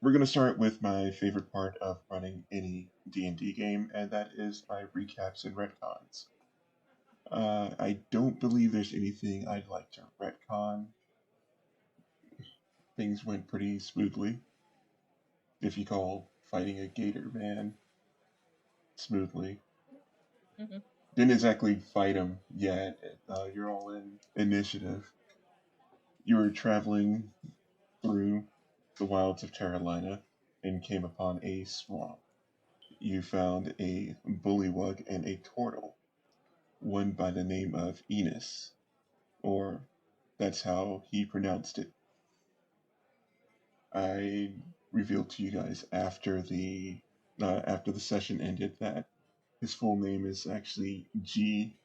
we're going to start with my favorite part of running any D&D game, and that is my recaps and retcons. I don't believe there's anything I'd like to retcon. Things went pretty smoothly, if you call fighting a gator man smoothly. Mm-hmm. Didn't exactly fight him yet. You're all in initiative. You were traveling through the wilds of Terralina and came upon a swamp. You found a bullywug and a turtle, one by the name of Enos, or that's how he pronounced it. I revealed to you guys after the session ended that his full name is actually G.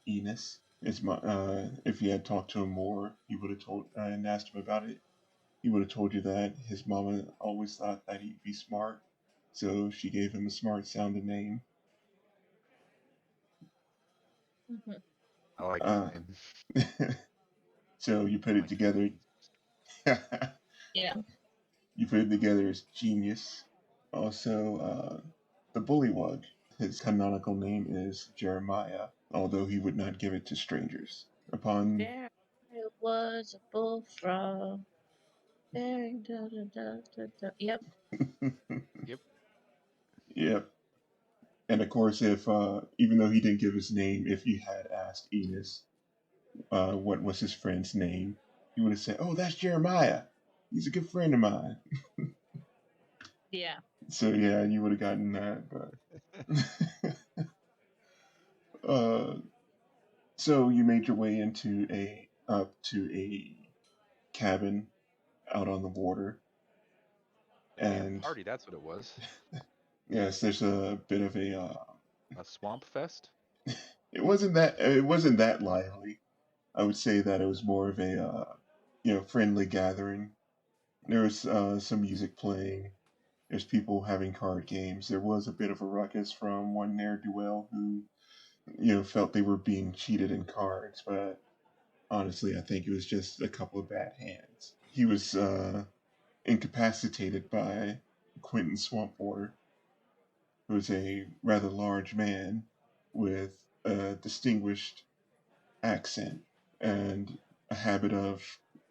Enos. If you had talked to him more, he would have told and asked him about it. He would have told you that his mama always thought that he'd be smart, so she gave him a smart sounding name. Mm-hmm. I like that name. So you put it together. Yeah. You put it together as genius. Also, the bullywug. His canonical name is Jeremiah, although he would not give it to strangers. Upon There it was a bullfrog. There, da, da, da, da, da. Yep. Yep. Yep. And of course, if even though he didn't give his name, if you had asked Enos what was his friend's name, he would have said, "Oh, that's Jeremiah. He's a good friend of mine." Yeah. So yeah, you would have gotten that. But so you made your way up to a cabin out on the water, and Party, that's what it was. yes, there's a bit of A swamp fest? It wasn't that lively. I would say that it was more of a friendly gathering. There was some music playing. There's people having card games. There was a bit of a ruckus from one ne'er-do-well who felt they were being cheated in cards, but honestly, I think it was just a couple of bad hands. He was incapacitated by Quentin Swampwater, who is a rather large man with a distinguished accent and a habit of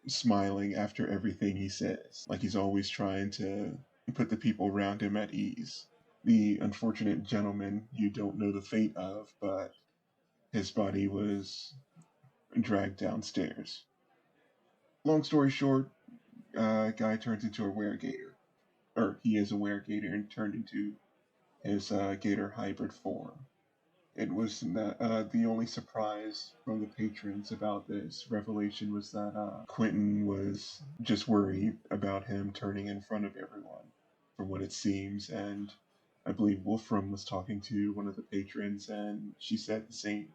smiling after everything he says. Like he's always trying to put the people around him at ease. The unfortunate gentleman you don't know the fate of, but his body was dragged downstairs. Long story short, guy turns into a weregator. Or he is a weregator and turned into his gator hybrid form. It was the only surprise from the patrons about this revelation was that Quentin was just worried about him turning in front of everyone, from what it seems. And I believe Wolfram was talking to one of the patrons, and she said the same,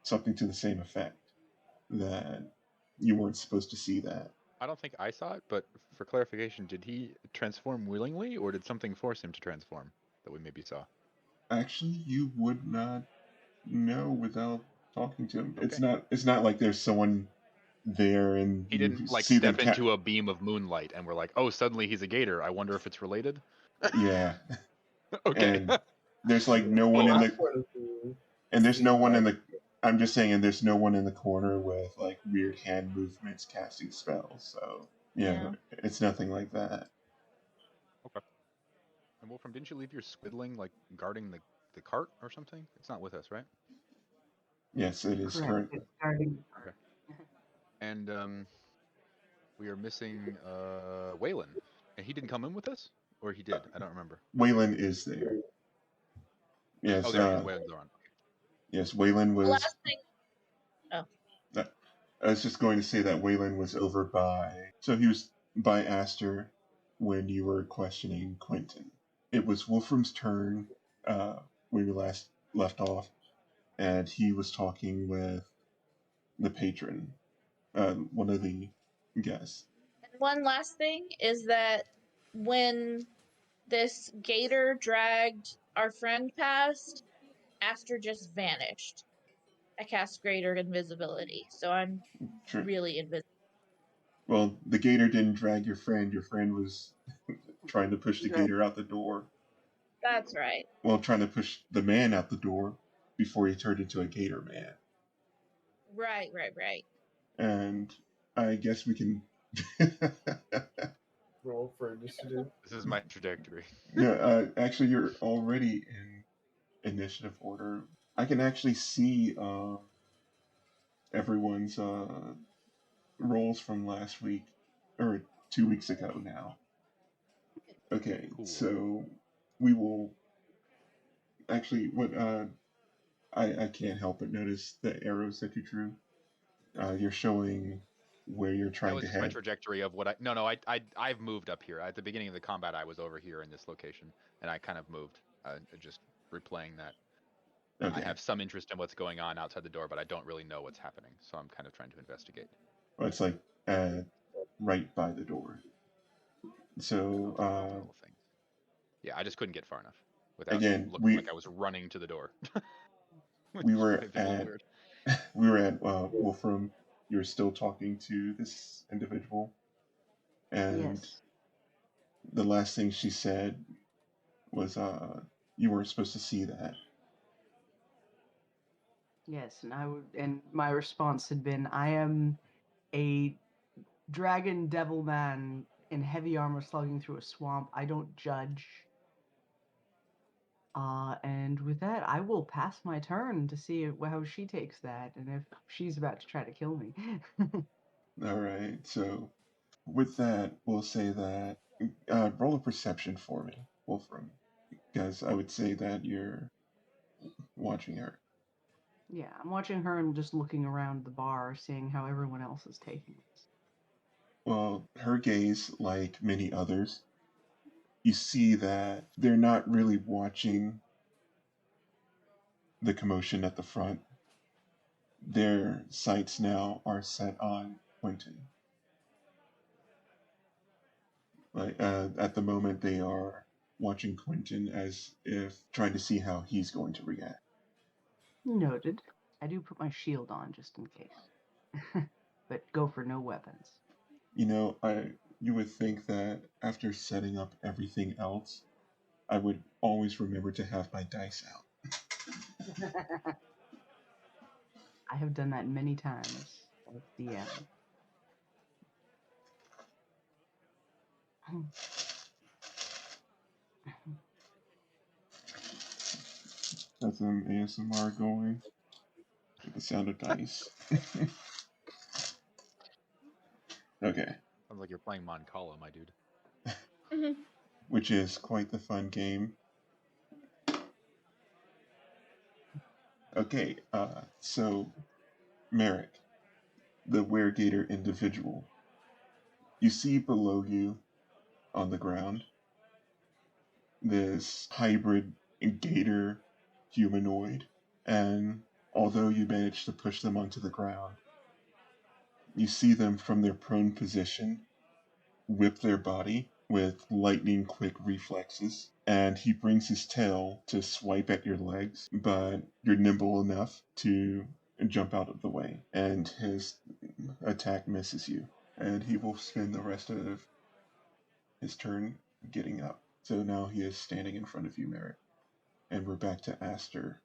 something to the same effect, that you weren't supposed to see that. I don't think I saw it, but for clarification, did he transform willingly, or did something force him to transform that we maybe saw? Actually, you would not know without talking to him. Okay. It's not like there's someone there and He you didn't see them. step into a beam of moonlight and we're like, oh, suddenly he's a gator. I wonder if it's related. Yeah, Okay. and there's like no one in the and there's no one in the. I'm just saying, and there's no one in the corner with like weird hand movements casting spells. So yeah, it's nothing like that. Okay. And Wolfram, didn't you leave your squidling like guarding the cart or something? It's not with us, right? Yes, it is Correct. current. Okay. And we are missing Waylon. And he didn't come in with us? Or he did? I don't remember. Waylon is there. Yes. Oh, there he is. Waylon's on. Yes, Waylon was. The last thing. Oh. I was just going to say that Waylon was over by. So he was by Astur when you were questioning Quentin. It was Wolfram's turn when we last left off, and he was talking with the patron, one of the guests. And one last thing is that when this gator dragged our friend past, Astur just vanished. I cast greater invisibility, so I'm really invisible. Well, the gator didn't drag your friend. Your friend was trying to push the gator out the door. That's right. Well, trying to push the man out the door before he turned into a gator man. Right. And I guess we can Roll for initiative. This is my trajectory. Yeah, actually, you're already in initiative order. I can actually see everyone's rolls from last week or 2 weeks ago now. Okay, Cool. so we will actually. What I can't help but notice the arrows that you drew. You're showing where you're That trying was to just my head. trajectory of what I've moved up here. At the beginning of the combat, I was over here in this location, and I kind of moved. Just replaying that. Okay. I have some interest in what's going on outside the door, but I don't really know what's happening, so I'm kind of trying to investigate. Well, it's like right by the door. So Okay, the little things. Yeah, I just couldn't get far enough without again, looking like I was running to the door. we were Might be a little at weird. Wolfram. You were still talking to this individual, and Yes. the last thing she said was, "You weren't supposed to see that." Yes, and my response had been, I am a dragon devil man in heavy armor slugging through a swamp. I don't judge. And with that, I will pass my turn to see how she takes that, and if she's about to try to kill me. All right. So with that, we'll say that roll a perception for me, Wolfram, because I would say that you're watching her. Yeah, I'm watching her and just looking around the bar, seeing how everyone else is taking this. Well, her gaze, like many others, you see that they're not really watching the commotion at the front. Their sights now are set on Quentin. Like at the moment, they are watching Quentin as if trying to see how he's going to react. Noted. I do put my shield on just in case. But go for no weapons. You know, you would think that after setting up everything else, I would always remember to have my dice out. I have done that many times as DM. That's some ASMR going with the sound of dice. Okay. Sounds like you're playing Moncala, my dude. Which is quite the fun game. Okay, so Merric, the weregator individual. You see below you on the ground this hybrid gator humanoid, and although you manage to push them onto the ground, you see them from their prone position whip their body with lightning quick reflexes, and he brings his tail to swipe at your legs, but you're nimble enough to jump out of the way, and his attack misses you, and he will spend the rest of his turn getting up. So now he is standing in front of you, Merrick, and we're back to Astur,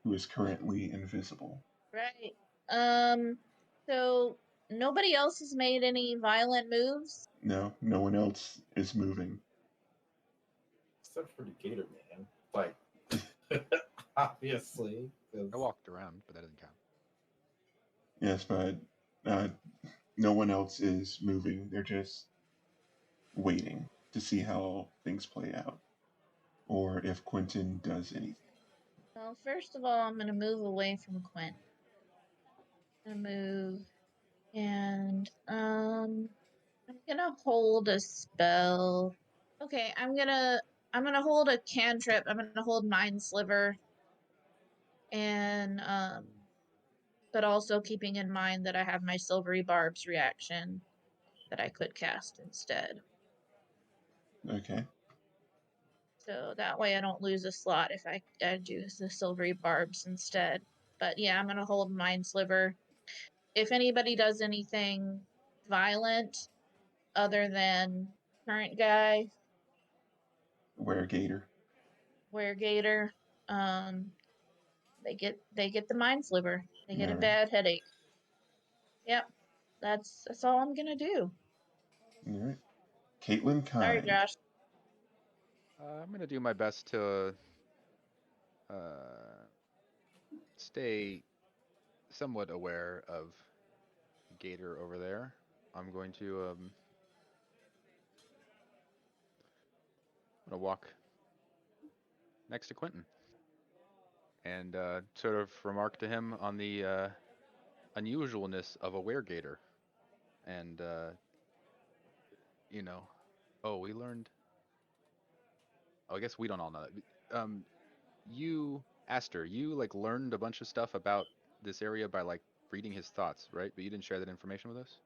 who is currently invisible. Right. So nobody else has made any violent moves? No one else is moving. Except for the gator man. Like, obviously. I walked around, but that doesn't count. Yes, but no one else is moving. They're just waiting to see how things play out, or if Quentin does anything. Well, first of all, I'm going to move away from Quinn. I'm going to move, and I'm going to hold a spell. Okay, I'm going to hold a cantrip. I'm going to hold Mind Sliver. And but also keeping in mind that I have my Silvery Barbs reaction that I could cast instead. Okay. So that way I don't lose a slot if I do the Silvery Barbs instead. But yeah, I'm going to hold Mind Sliver. If anybody does anything violent other than current guy, Weregator. Gator. They get the mind sliver. They get a Alright. bad headache. Yep. That's all I'm gonna do. Alright. Caitlin Sorry, Kind. Josh. I'm gonna do my best to stay somewhat aware of Gator over there. I'm going to gonna walk next to Quentin and sort of remark to him on the unusualness of a weregator, and oh, we learned. Oh, I guess we don't all know that. You, Astur, you like learned a bunch of stuff about this area by like reading his thoughts, right? But you didn't share that information with us.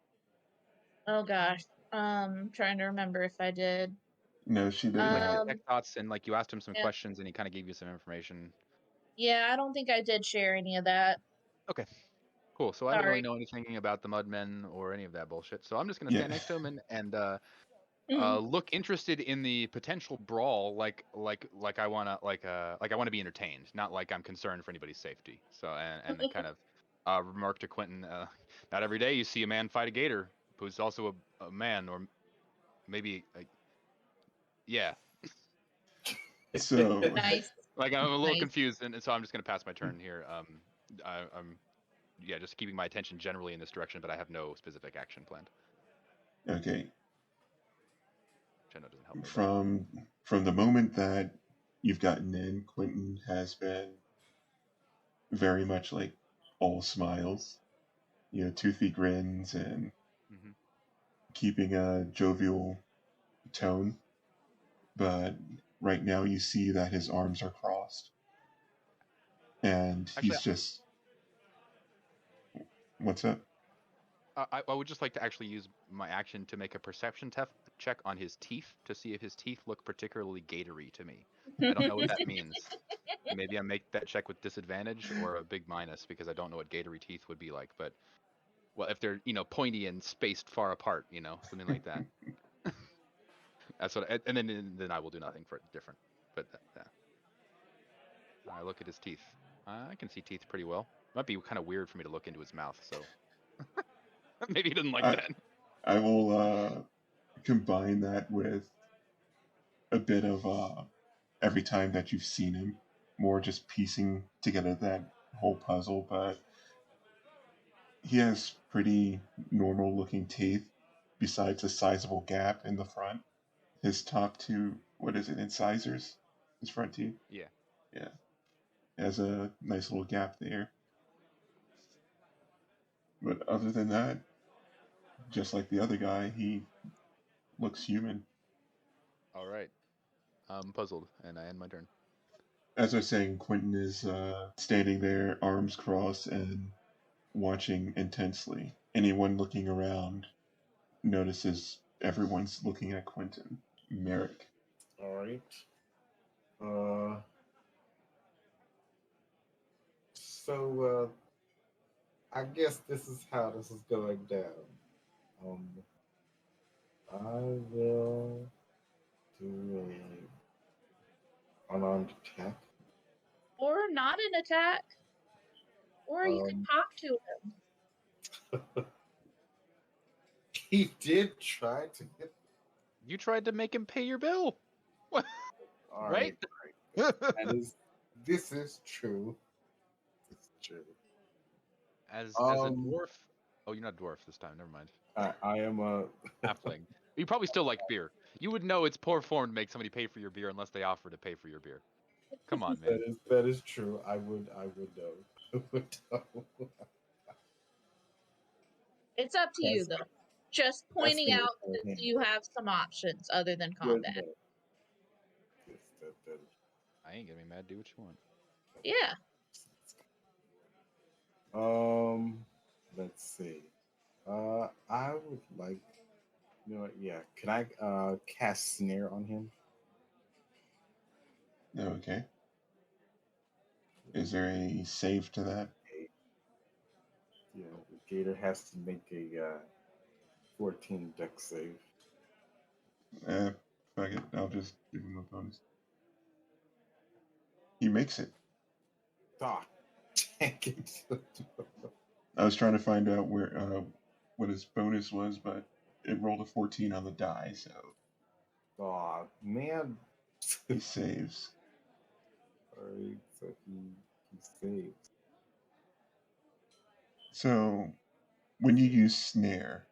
Oh gosh. Trying to remember if I did. No, she did Like not. detect thoughts, and like you asked him some Yeah. questions, and he kind of gave you some information. Yeah, I don't think I did share any of that. Okay, cool. So I don't Sorry. really know anything about the Mudmen or any of that bullshit. So I'm just gonna Yeah. stand next to him and look interested in the potential brawl, like I wanna be entertained, not like I'm concerned for anybody's safety. So and then kind of remark to Quentin, not every day you see a man fight a gator who's also a man, or maybe yeah. So Nice. Like I'm a little Nice. confused, and so I'm just gonna pass my turn here. I'm just keeping my attention generally in this direction, but I have no specific action planned, okay. which I know doesn't help me. But... From the moment that you've gotten in, Quentin has been very much like all smiles, toothy grins and Mhm. keeping a jovial tone. But right now you see that his arms are crossed. And he's Actually, just... What's up? I would just like to actually use my action to make a perception check on his teeth to see if his teeth look particularly gatory to me. I don't know what that means. Maybe I make that check with disadvantage or a big minus because I don't know what gatory teeth would be like. But well, if they're pointy and spaced far apart, something like that. That's what. And then I will do nothing for it different. But I look at his teeth. I can see teeth pretty well. It might be kind of weird for me to look into his mouth, so maybe he didn't like that. I will combine that with a bit of every time that you've seen him, more just piecing together that whole puzzle. But he has pretty normal looking teeth, besides a sizable gap in the front. His top two, what is it, incisors? His front teeth? Yeah. Yeah. Has a nice little gap there. But other than that, just like the other guy, he looks human. All right. I'm puzzled, and I end my turn. As I was saying, Quentin is standing there, arms crossed, and watching intensely. Anyone looking around notices everyone's looking at Quentin. Merric. All right. So I guess this is how this is going down. I will do a unarmed attack. Or not an attack. Or you can talk to him. He did try to hit. You tried to make him pay your bill. What? All Right? This is true. It's true. As a dwarf. Oh, you're not a dwarf this time. Never mind. I am a Halfling. You probably still like beer. You would know it's poor form to make somebody pay for your beer unless they offer to pay for your beer. Come on, man. That is true. I would know. It's up to you, though. Just pointing out that you have some options other than combat. I ain't gonna be mad. Do what you want. Yeah. Let's see. I would like. You know what? Yeah. Can I cast snare on him? Okay. Is there a save to that? Yeah, the gator has to make a 14 deck save. Fuck it. I'll just give him a bonus. He makes it. Ah, dang it. I was trying to find out where what his bonus was, but it rolled a 14 on the die, so Aw, man. he saves. Alright, so he saves. So when you use snare,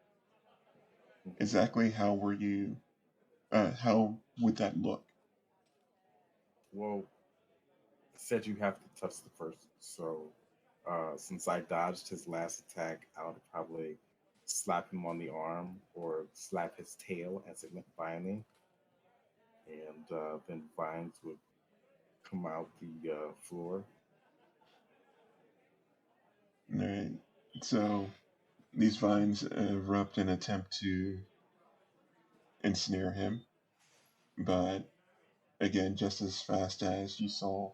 exactly how were you? How would that look? Well, it said you have to touch the person. So since I dodged his last attack, I would probably slap him on the arm or slap his tail as it went by me. And then vines would come out the floor. All right. So these vines erupt in an attempt to ensnare him, but again, just as fast as you saw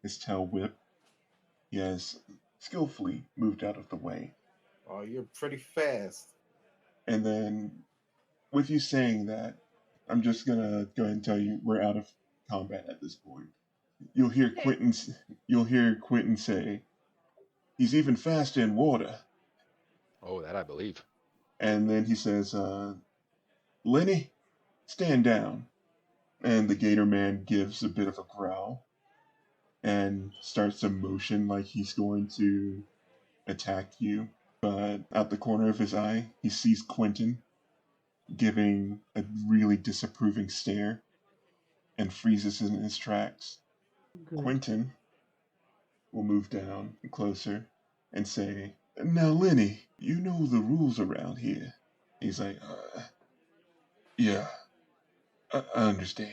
his tail whip, he has skillfully moved out of the way. Oh, you're pretty fast. And then, with you saying that, I'm just gonna go ahead and tell you we're out of combat at this point. You'll hear Quentin say, "He's even faster in water." Oh, that I believe. And then he says, "Lenny, stand down." And the Gator Man gives a bit of a growl and starts to motion like he's going to attack you. But out the corner of his eye, he sees Quentin giving a really disapproving stare and freezes in his tracks. Good. Quentin will move down closer and say, "Now, Lenny, you know the rules around here." He's like, "Yeah, I understand."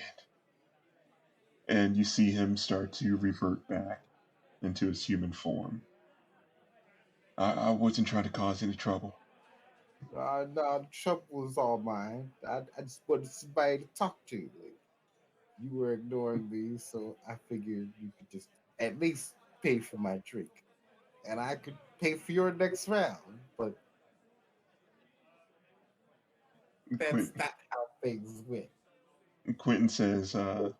And you see him start to revert back into his human form. I wasn't trying to cause any trouble. No, the trouble is all mine. I just wanted somebody to talk to. Like, you were ignoring me, so I figured you could just at least pay for my drink. And I could pay for your next round. But that's not how things went. Quentin says, "I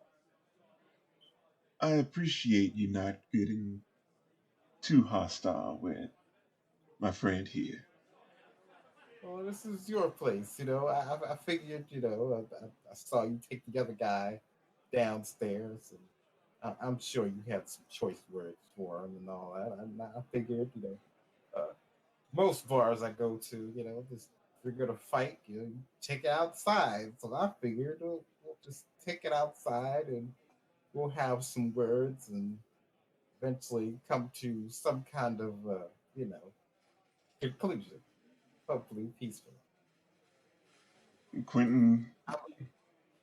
appreciate you not getting too hostile with my friend here." Well, this is your place, you know. I figured, you know, I saw you take the other guy downstairs, and I'm sure you had some choice words for him and all that. I figured, you know, most bars I go to, you know, just if you're gonna fight, you know, you take it outside. So I figured we'll just take it outside and we'll have some words and eventually come to some kind of, you know, conclusion, hopefully peaceful. Quentin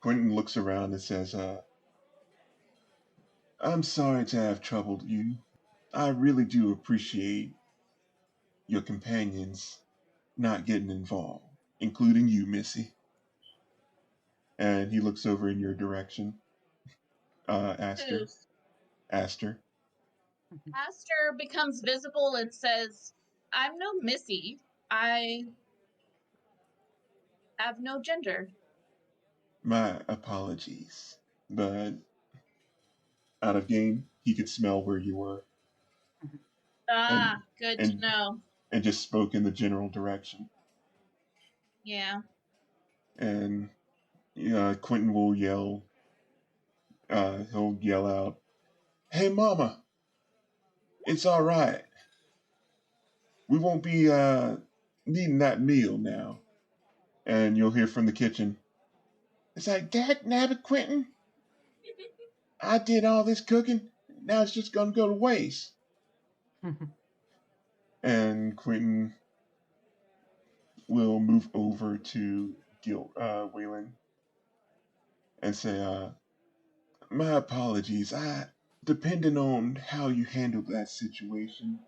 looks around and says, "I'm sorry to have troubled you. I really do appreciate your companions not getting involved, including you, Missy." And he looks over in your direction. Astur. Who's? Astur. Astur becomes visible and says, "I'm no Missy. I have no gender." My apologies. But out of game, he could smell where you were Ah, good to and know. and just spoke in the general direction. Yeah. And Quentin will yell. He'll yell out, "Hey, Mama, it's all right. We won't be needing that meal now." And you'll hear from the kitchen, "It's like, Dag nabbit, Quentin, I did all this cooking. Now it's just gonna go to waste." And Quentin will move over to Waylon and say, "My apologies. Depending on how you handled that situation,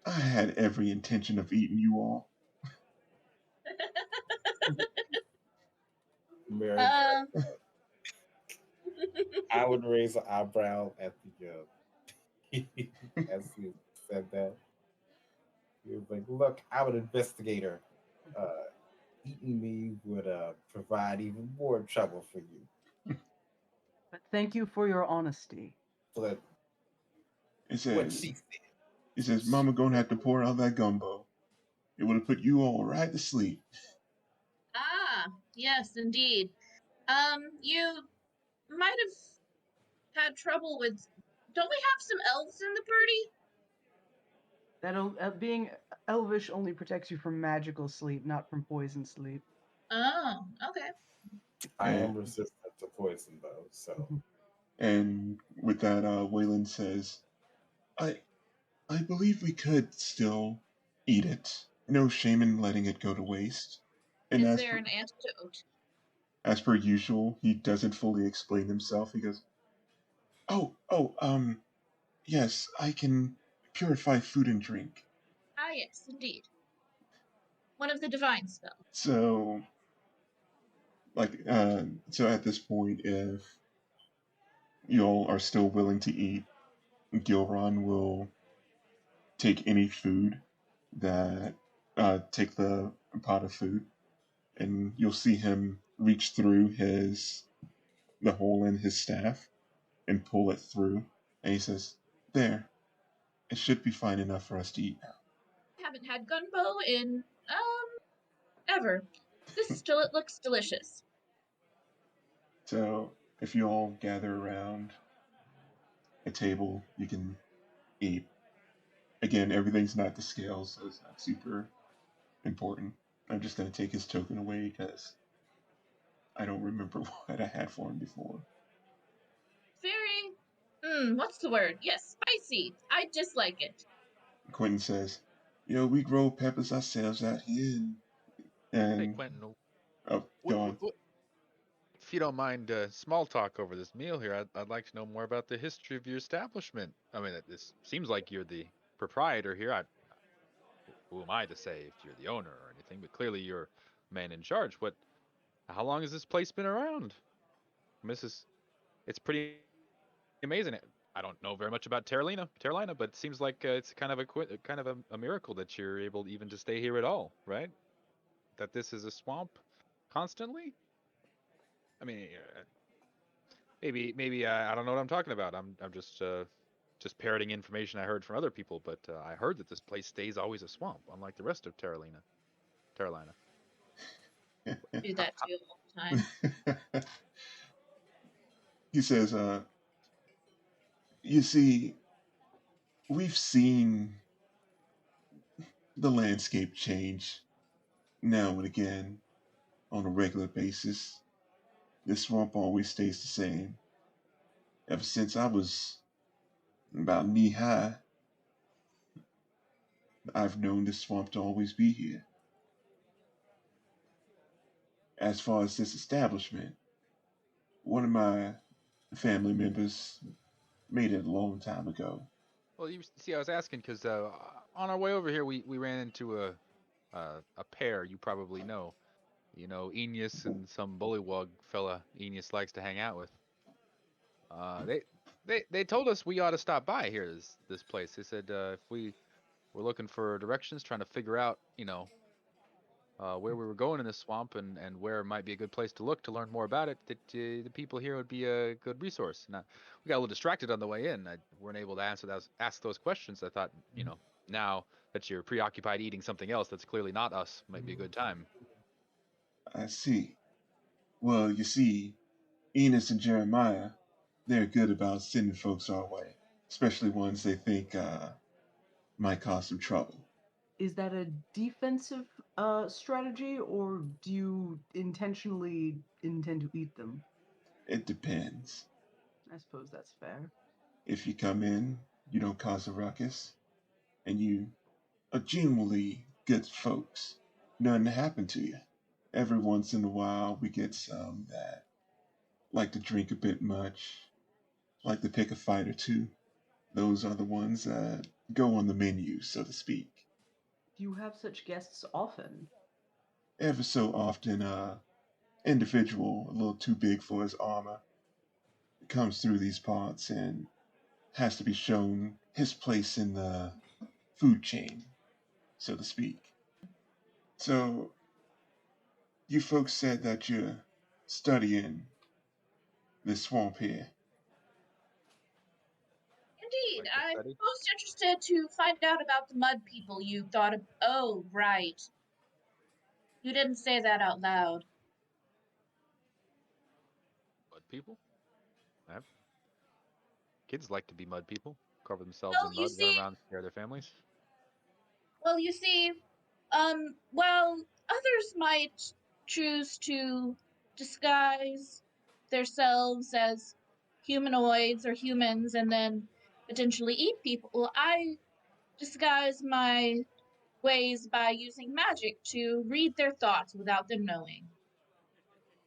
I had every intention of eating you all." Merric, Um, I would raise an eyebrow at the as he said that. He was like, "Look, I'm an investigator. eating me would provide even more trouble for you. But thank you for your honesty. But It what says, she Mama gonna have to pour out that gumbo. It would have put you all right to sleep. Ah, yes, indeed. You might have had trouble with. Don't we have some elves in the party? Being elvish only protects you from magical sleep, not from poison sleep. Oh, okay. I am resistant to poison, though. So, And with that, Waylon says, I believe we could still eat it. No shame in letting it go to waste. And Is there an antidote? as per usual, he doesn't fully explain himself. He goes, yes, I can purify food and drink. Ah, yes, indeed. One of the divine spells. So, so at this point, if you all are still willing to eat, Gilron will take any food that, take the pot of food, and you'll see him reach through the hole in his staff and pull it through, and he says, "There, it should be fine enough for us to eat now." I haven't had gunbo in, ever. It looks delicious. So, if you all gather around a table, you can eat. Again, everything's not to scale, so it's not super important. I'm just going to take his token away because I don't remember what I had for him before. Very, what's the word? Yes, spicy. I dislike it. Quentin says, we grow peppers ourselves out here. And Hey, Quentin. Oh, go on. If you don't mind small talk over this meal here, I'd like to know more about the history of your establishment. I mean, this seems like you're the proprietor here. Who am I to say if you're the owner or anything? But clearly you're man in charge. How long has this place been around? I mean, it's pretty amazing. I don't know very much about Terralina, but it seems like it's kind of a miracle that you're able even to stay here at all, right? That this is a swamp constantly. I mean, maybe I don't know what I'm talking about. I'm just parroting information I heard from other people, but I heard that this place stays always a swamp, unlike the rest of Terralina. Do that to you all the time. He says, you see, we've seen the landscape change now and again on a regular basis. This swamp always stays the same. Ever since I was about knee high, I've known this swamp to always be here. As far as this establishment, one of my family members made it a long time ago. Well, you see, I was asking because on our way over here, we ran into a pair you probably know. You know, Eneas and some bullywug fella Eneas likes to hang out with. They told us we ought to stop by here, this place. They said if we were looking for directions, trying to figure out, where we were going in this swamp and where might be a good place to look to learn more about it, that the people here would be a good resource. Now, we got a little distracted on the way in. I weren't able to ask those questions. I thought, now that you're preoccupied eating something else that's clearly not us, might be a good time. I see. Well, you see, Enos and Jeremiah, they're good about sending folks our way, especially ones they think might cause some trouble. Is that a defensive strategy, or do you intentionally intend to eat them? It depends. I suppose that's fair. If you come in, you don't cause a ruckus, and you are genuinely good folks, nothing happen to you. Every once in a while, we get some that like to drink a bit much, like to pick a fight or two. Those are the ones that go on the menu, so to speak. Do you have such guests often? Ever so often, individual a little too big for his armor comes through these parts and has to be shown his place in the food chain, so to speak. So You folks said that you're studying this swamp here. Indeed, Like to I'm study? most interested to find out about the mud people you thought of. Oh, right. You didn't say that out loud. Mud people? Kids like to be mud people. Cover themselves in mud, run around, scare their families. Well, you see, well, others might choose to disguise themselves as humanoids or humans and then potentially eat people. Well, I disguise my ways by using magic to read their thoughts without them knowing.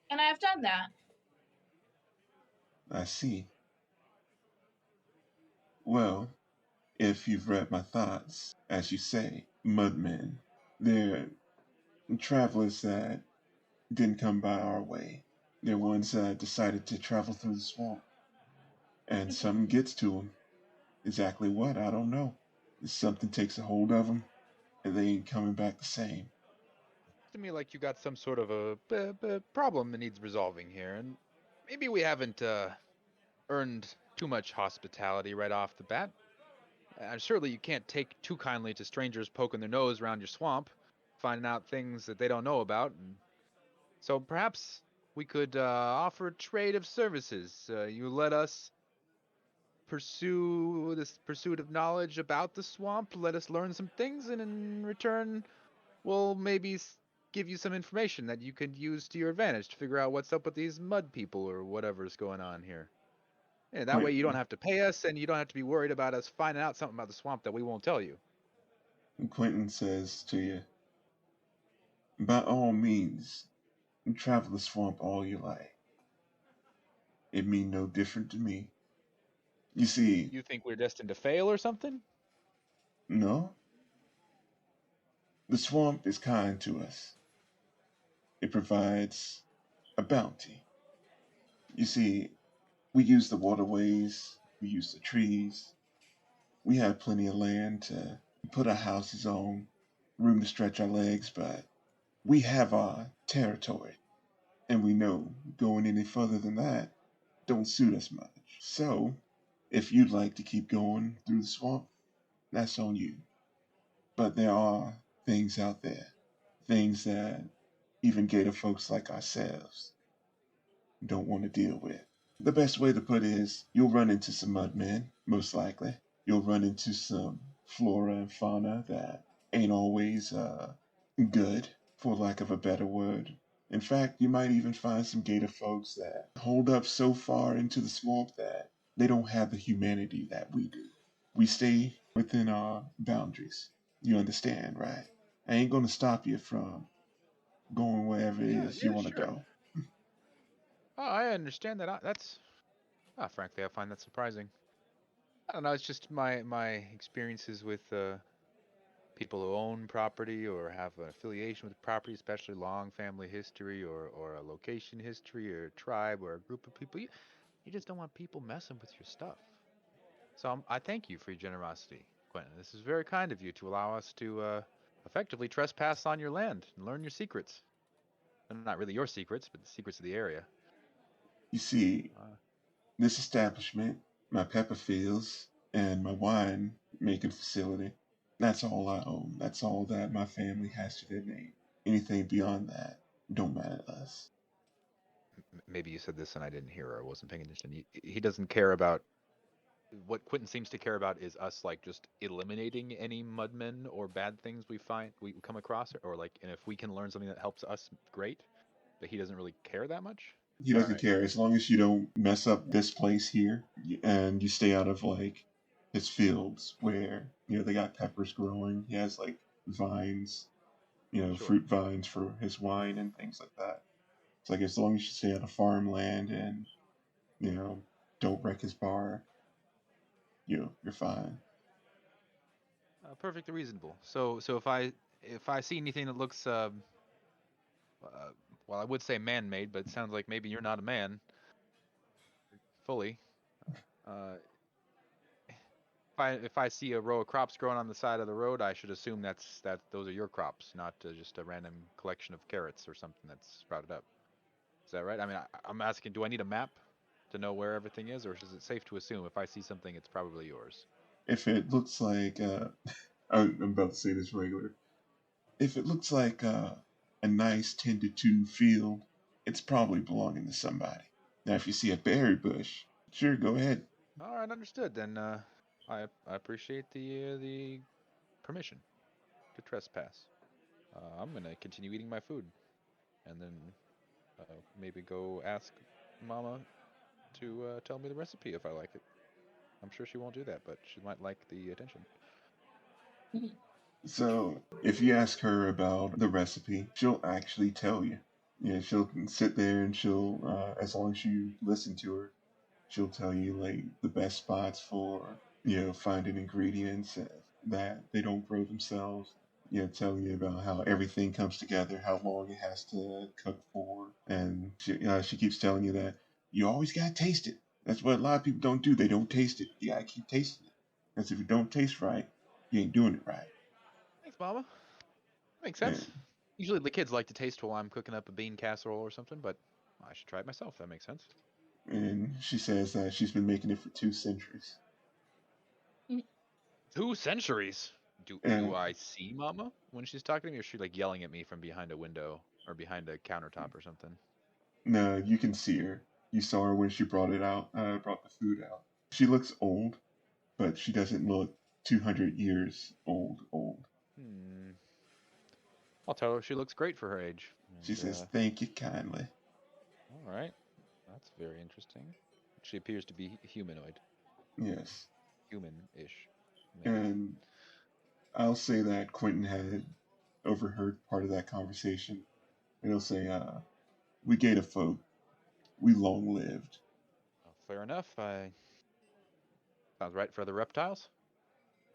And I have done that. I see. Well, if you've read my thoughts, as you say, mudmen, they're travelers that didn't come by our way. They're ones that decided to travel through the swamp. And something gets to them. Exactly what? I don't know. Something takes a hold of them, and they ain't coming back the same. To me, like you got some sort of a problem that needs resolving here, and maybe we haven't earned too much hospitality right off the bat. Surely you can't take too kindly to strangers poking their nose around your swamp, finding out things that they don't know about. And so perhaps we could offer a trade of services. You let us pursue this pursuit of knowledge about the swamp, let us learn some things, and in return, we'll maybe give you some information that you could use to your advantage to figure out what's up with these mud people or whatever's going on here. And that way you don't Quentin, have to pay us and you don't have to be worried about us finding out something about the swamp that we won't tell you. Quentin says to you, by all means, travel the swamp all you like. It mean no different to me. You see, You think we're destined to fail or something? no, the swamp is kind to us. It provides a bounty. You see, we use the waterways, we use the trees, we have plenty of land to put our houses on, room to stretch our legs, but we have our territory, and we know going any further than that don't suit us much. So, if you'd like to keep going through the swamp, that's on you. But there are things out there, things that even gator folks like ourselves don't want to deal with. The best way to put it is you'll run into some mudmen, most likely. You'll run into some flora and fauna that ain't always good, for lack of a better word. In fact, you might even find some gator folks that hold up so far into the swamp that they don't have the humanity that we do. We stay within our boundaries. You understand, right? I ain't gonna stop you from going wherever it Yeah, is you yeah, want to sure. go. Oh, I understand that. Frankly, I find that surprising. I don't know. It's just my experiences with people who own property or have an affiliation with property, especially long family history or a location history or a tribe or a group of people. You just don't want people messing with your stuff. So I thank you for your generosity, Quentin. This is very kind of you to allow us to effectively trespass on your land and learn your secrets. And not really your secrets, but the secrets of the area. You see, Uh, this establishment, my pepper fields, and my wine making facility, that's all I own. That's all that my family has to their name. Anything beyond that don't matter to us. Maybe you said this and I didn't hear or I wasn't paying attention. He doesn't care about what Quentin seems to care about is us like just eliminating any mudmen or bad things we come across, or like, and if we can learn something that helps us, great. But he doesn't really care that much. He All doesn't right, care as long as you don't mess up this place here and you stay out of like his fields where, they got peppers growing. He has like vines, sure. fruit vines for his wine and things like that. It's like as long as you stay out of farmland and, you know, don't wreck his bar, you're fine. Perfectly reasonable. So if I see anything that looks uh well, I would say man-made, but it sounds like maybe you're not a man fully. Uh, if I see a row of crops growing on the side of the road, I should assume those are your crops, not just a random collection of carrots or something that's sprouted up. Is that right? I mean, I'm asking, do I need a map to know where everything is, or is it safe to assume if I see something, it's probably yours? If it looks like, I'm about to say this regular. If it looks like a nice tended to field, it's probably belonging to somebody. Now, if you see a berry bush, sure, go ahead. All right, understood. Then I appreciate the permission to trespass. I'm gonna continue eating my food, and then maybe go ask Mama to tell me the recipe if I like it. I'm sure she won't do that, but she might like the attention. So, if you ask her about the recipe, she'll actually tell you. Yeah, she'll sit there and she'll, as long as you listen to her, she'll tell you like the best spots for finding ingredients that they don't grow themselves. Tell you about how everything comes together, how long it has to cook for, and she keeps telling you that you always gotta taste it. That's what a lot of people don't do. They don't taste it. You gotta keep tasting it. Because if you don't taste right, you ain't doing it right. Thanks, Mama. Makes And, sense. Usually the kids like to taste while I'm cooking up a bean casserole or something, but I should try it myself. That makes sense. and she says that she's been making it for 2 centuries. 2 centuries. Do And I see Mama when she's talking to me, or is she like yelling at me from behind a window or behind a countertop or something? no, you can see her. You saw her when she brought the food out. She looks old, but she doesn't look 200 years old. I'll tell her she looks great for her age. She And, says, "Thank you kindly." all right. That's very interesting. She appears to be humanoid. Yes, Human-ish. Maybe. and I'll say that Quentin had overheard part of that conversation, and he'll say, "We Gator folk, we long lived." Well, fair enough. Sounds right for the reptiles.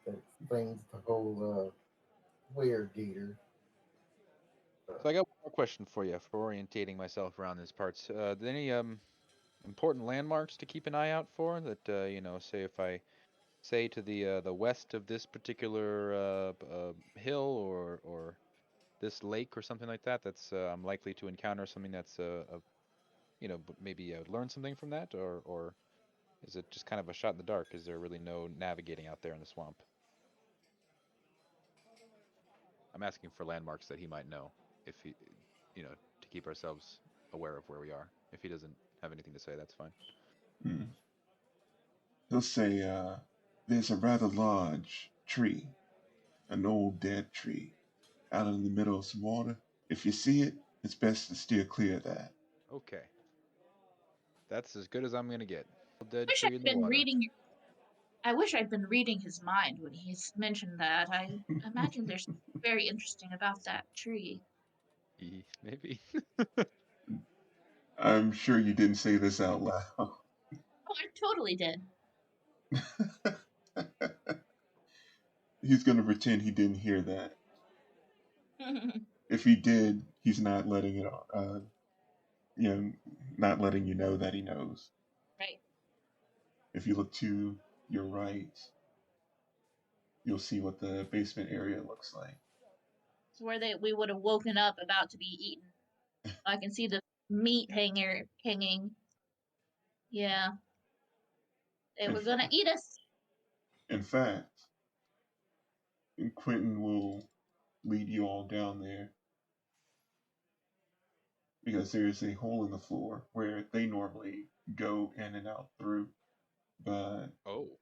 That explains the whole gator. So I got one more question for you for orientating myself around these parts. Any important landmarks to keep an eye out for that say if I say to the west of this particular hill or this lake or something like that, that's I'm likely to encounter something that's maybe I would learn something from that, or is it just kind of a shot in the dark? Is there really no navigating out there in the swamp? I'm asking for landmarks that he might know, if he, to keep ourselves aware of where we are. If he doesn't have anything to say, that's fine. Hmm. He'll say, "There's a rather large tree, an old dead tree, out in the middle of some water. If you see it, it's best to steer clear of that." Okay, that's as good as I'm gonna get. Dead Wish tree in I'd the been water. reading. I wish I'd been reading his mind when he's mentioned that. I imagine there's something very interesting about that tree. Maybe. I'm sure you didn't say this out loud. Oh, I totally did. He's going to pretend he didn't hear that. If he did, he's not letting it, not letting you know that he knows. Right. If you look to your right, you'll see what the basement area looks like. It's where we would have woken up about to be eaten. I can see the meat hanging. Yeah. They were gonna eat us. In fact, Quentin will lead you all down there because there's a hole in the floor where they normally go in and out through. But Oh.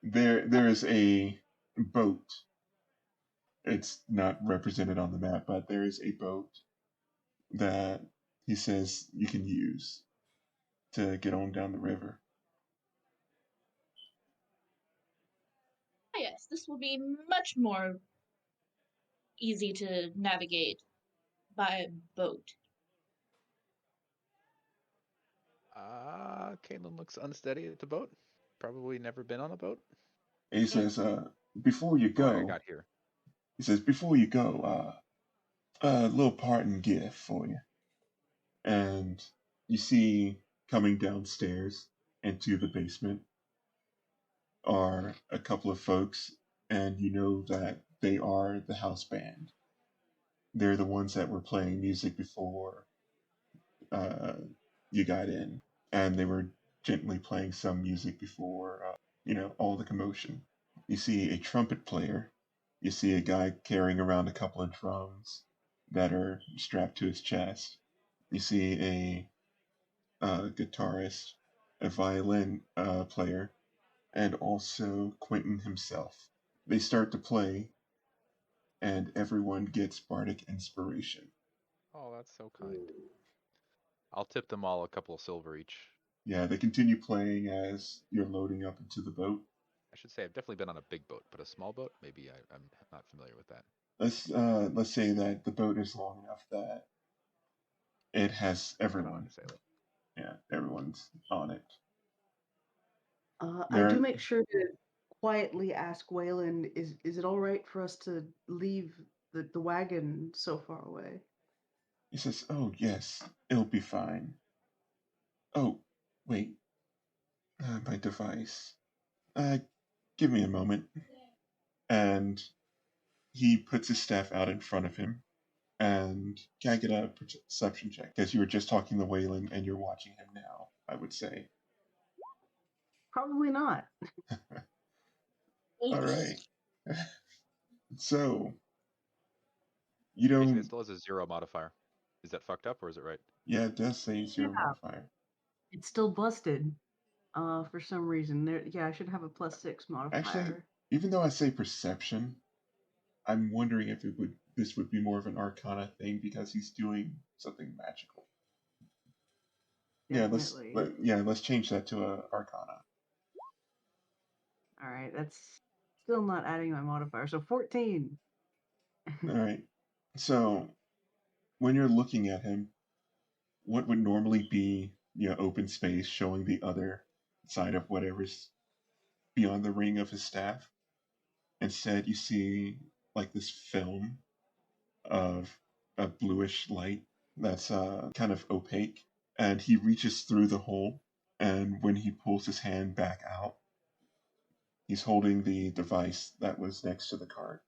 there is a boat. It's not represented on the map, but there is a boat that he says you can use to get on down the river. Yes, this will be much more easy to navigate by boat. Caitlin looks unsteady at the boat. Probably never been on a boat. And he says, before you Before I go, got here. he says, before you go, a little parting gift for you. And you see coming downstairs into the basement are a couple of folks, and you know that they are the house band. They're the ones that were playing music before you got in, and they were gently playing some music before, all the commotion. You see a trumpet player. You see a guy carrying around a couple of drums that are strapped to his chest. You see a guitarist, a violin player, and also Quentin himself. They start to play, and everyone gets bardic inspiration. Oh, that's so kind. I'll tip them all a couple of silver each. Yeah, they continue playing as you're loading up into the boat. I should say I've definitely been on a big boat, but a small boat, maybe I'm not familiar with that. Let's say that the boat is long enough that it has I don't everyone. understand it. Yeah, everyone's on it. I do make sure to quietly ask Wayland, is it all right for us to leave the wagon so far away? He says, "Oh yes, it'll be fine." Oh, wait, my device. Give me a moment. And he puts his staff out in front of him. And can I get a perception check? Because you were just talking to Waylon and you're watching him now, I would say. Probably not. All right. So, you Basically, don't. it still has a 0 modifier. Is that fucked up or is it right? Yeah, it does say 0 Yeah. modifier. It's still busted. For some reason. Yeah, I should have a +6 modifier. Actually, even though I say perception, I'm wondering if this would be more of an Arcana thing because he's doing something magical. Definitely. Let's change that to a Arcana. All right, that's still not adding my modifier. So 14. All right. So when you're looking at him, what would normally be open space showing the other side of whatever's beyond the ring of his staff, instead you see like this film of a bluish light that's kind of opaque, and he reaches through the hole, and when he pulls his hand back out, he's holding the device that was next to the cart,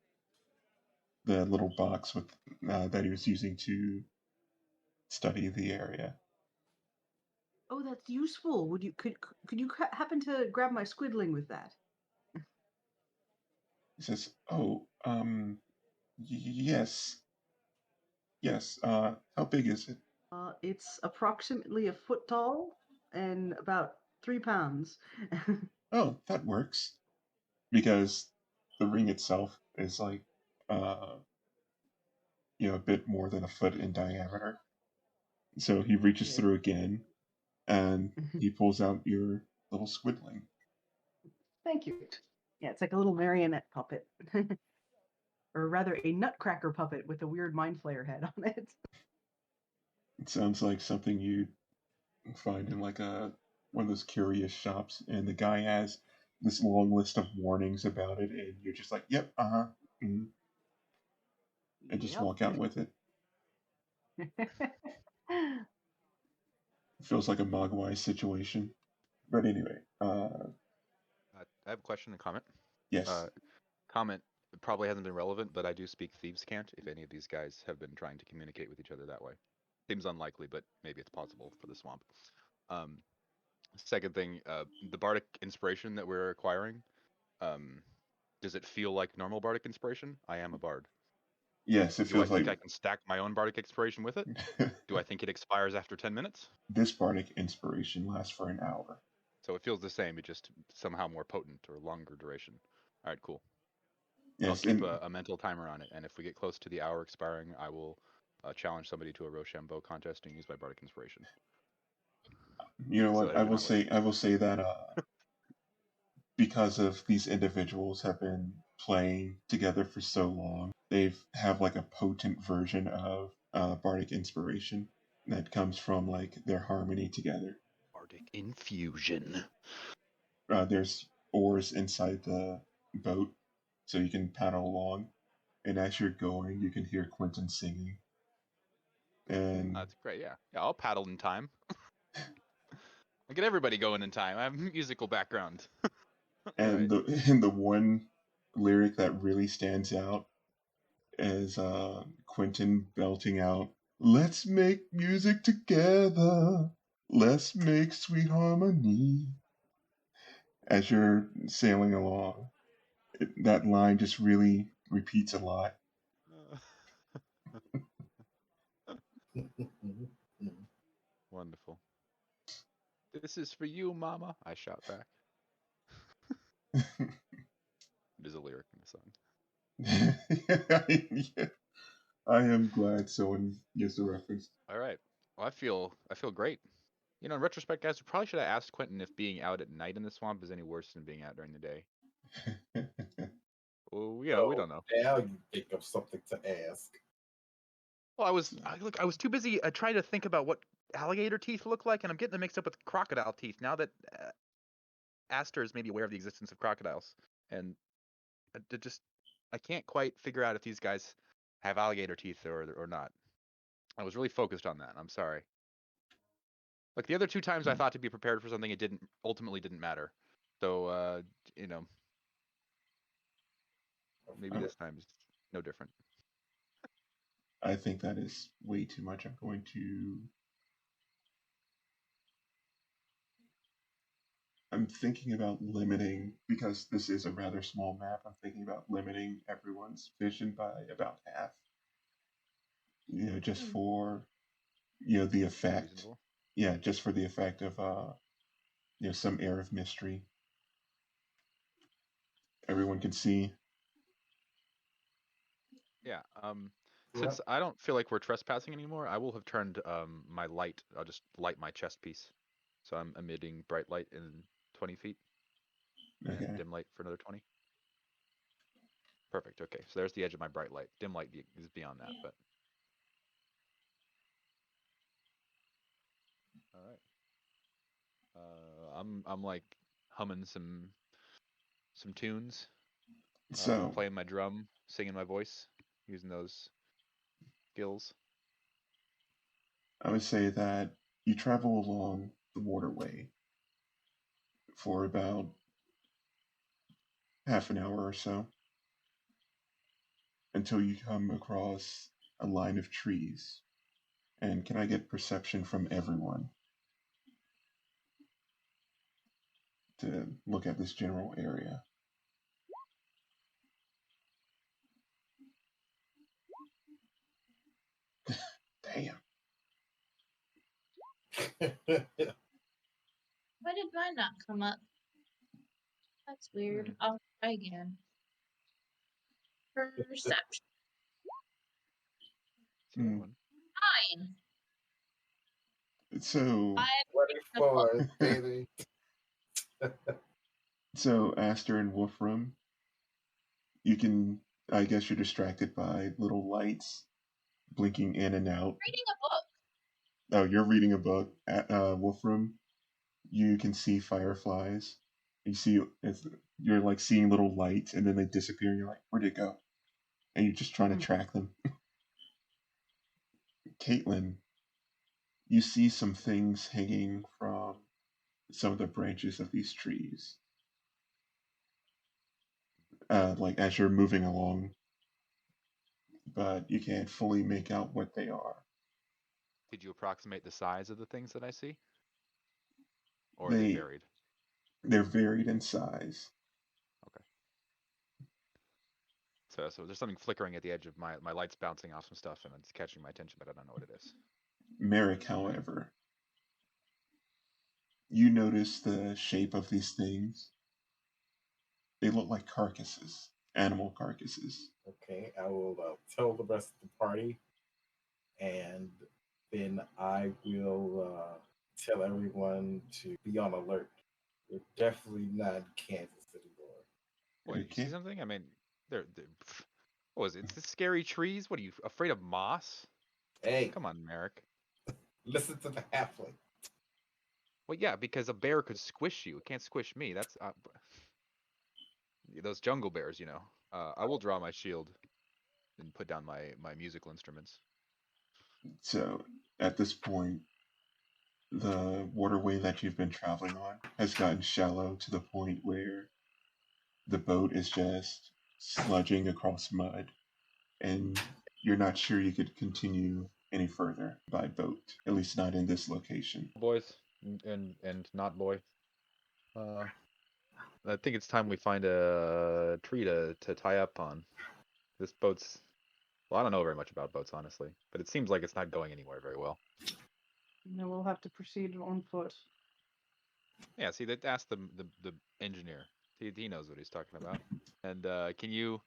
the little box with that he was using to study the area. Oh, that's useful. Could you happen to grab my squidling with that? He says, "Oh, yes, yes. How big is it?" It's approximately a foot tall and about 3 pounds. Oh, that works. Because the ring itself is like, a bit more than a foot in diameter. So he reaches Yeah. through again, and he pulls out your little squidling. Thank you. Yeah, it's like a little marionette puppet. Or rather, a nutcracker puppet with a weird mind flayer head on it. It sounds like something you'd find in like one of those curious shops, and the guy has this long list of warnings about it, and you're just like, "Yep, and just walk out with it." It feels like a Mogwai situation. But anyway, I have a question and comment. yes. Comment probably hasn't been relevant, but I do speak Thieves' Cant if any of these guys have been trying to communicate with each other that way. Seems unlikely, but maybe it's possible for the swamp. Second thing, the bardic inspiration that we're acquiring, does it feel like normal bardic inspiration? I am a bard. Yes, it Do I feels think like I can stack my own bardic inspiration with it? Do I think it expires after 10 minutes? this bardic inspiration lasts for an hour. So it feels the same, it just somehow more potent or longer duration. All right, cool. I'll Yes, keep and a mental timer on it, and if we get close to the hour expiring, I will challenge somebody to a Rochambeau contest and use my bardic inspiration. you know So what? that I will say that because of these individuals have been playing together for so long, they've have like a potent version of bardic inspiration that comes from like their harmony together. Bardic infusion. There's oars inside the boat, so you can paddle along, and as you're going, you can hear Quentin singing. And That's great, yeah. Yeah, I'll paddle in time. I'll get everybody going in time. I have a musical background. And the one lyric that really stands out is Quentin belting out, "Let's make music together. Let's make sweet harmony." As you're sailing along, that line just really repeats a lot. Wonderful. This is for you, Mama, I shout back. There's a lyric in the song. I am glad someone gets the reference. All right. Well, I feel great. You know, in retrospect, guys, we probably should have asked Quentin if being out at night in the swamp is any worse than being out during the day. Well, we don't know. Now you think of something to ask. Well, I was too busy trying to think about what alligator teeth look like, and I'm getting them mixed up with crocodile teeth now that Astur is maybe aware of the existence of crocodiles, and I can't quite figure out if these guys have alligator teeth or not. I was really focused on that. I'm sorry. Like the other two times I thought to be prepared for something, it ultimately didn't matter. So maybe this time is no different. I think that is way too much. I'm going to. I'm thinking about limiting, because this is a rather small map, I'm thinking about limiting everyone's vision by about half. Just for, the effect. Reasonable. Yeah, just for the effect of, some air of mystery. Everyone can see. Yeah. Since I don't feel like we're trespassing anymore, I will have turned my light. I'll just light my chest piece, so I'm emitting bright light in 20 feet, Okay. and dim light for another 20. Perfect. Okay, so there's the edge of my bright light. Dim light is beyond that, but all right. I'm like humming some tunes, So, playing my drum, singing my voice, using those skills. I would say that you travel along the waterway for about half an hour or so until you come across a line of trees. And can I get perception from everyone to look at this general area? Damn. Why did mine not come up? That's weird. I'll try again. Perception. One. 9. So, 24, baby. so Astur and Wolfram, you can, I guess you're distracted by little lights blinking in and out. Reading a book. Oh, you're reading a book. Wolfram, you can see fireflies. You're like seeing little lights, and then they disappear. And you're like, where'd it go? And you're just trying to track them. Caitlin, you see some things hanging from some of the branches of these trees. Like as you're moving along, but you can't fully make out what they are. Did you approximate the size of the things that I see? Or are they varied? They're varied in size. Okay. So there's something flickering at the edge of my light's bouncing off some stuff, and it's catching my attention, but I don't know what it is. Merric, however, you notice the shape of these things. They look like carcasses, animal carcasses. Okay, I will tell the rest of the party, and then I will tell everyone to be on alert. We're definitely not in Kansas anymore. Wait, you see something? I mean, they're what was it? It's the scary trees? What are you, afraid of moss? Hey, come on, Merric. Listen to the halfling. Well, yeah, because a bear could squish you. It can't squish me. That's those jungle bears, you know. I will draw my shield and put down my musical instruments. So, at this point, the waterway that you've been traveling on has gotten shallow to the point where the boat is just sludging across mud, and you're not sure you could continue any further by boat, at least not in this location. Boys and not boy. I think it's time we find a tree to tie up on. This boat's well, I don't know very much about boats, honestly, but it seems like it's not going anywhere very well. No, we'll have to proceed on foot. Yeah, see, ask the engineer. He knows what he's talking about. And can you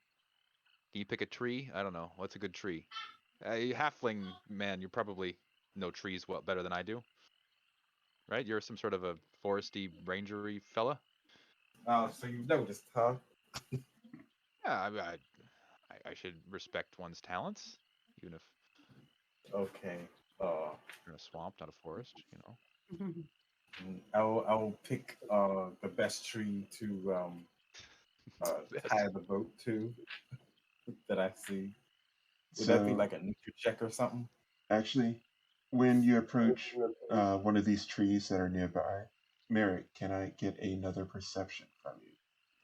pick a tree? I don't know. What's a good tree? Halfling man, you probably know trees well better than I do, right? You're some sort of a foresty rangery fella. Oh, so you've noticed, huh? Yeah, I should respect one's talents, even if Okay. you're in a swamp, not a forest. You know. I'll pick the best tree to tie the boat to that I see. Would that be So, like a nature check or something? actually, when you approach one of these trees that are nearby, Merric, can I get another perception from you?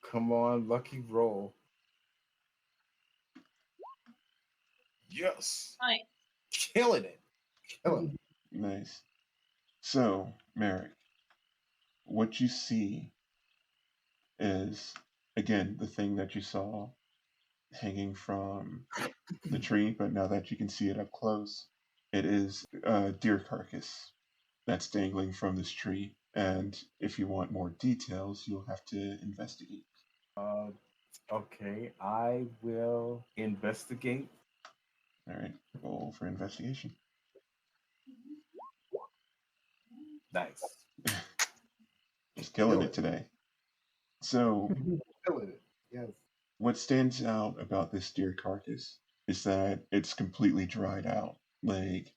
Come on, lucky roll. Yes, Hi. killing it, killing it. Nice. So, Merric, what you see is, again, the thing that you saw hanging from the tree, but now that you can see it up close, it is a deer carcass that's dangling from this tree. And if you want more details, you'll have to investigate. Okay, I will investigate. All right, roll for investigation. Nice, Just killing Kill it it. today. So, killing it. Yes. what stands out about this deer carcass is that it's completely dried out, like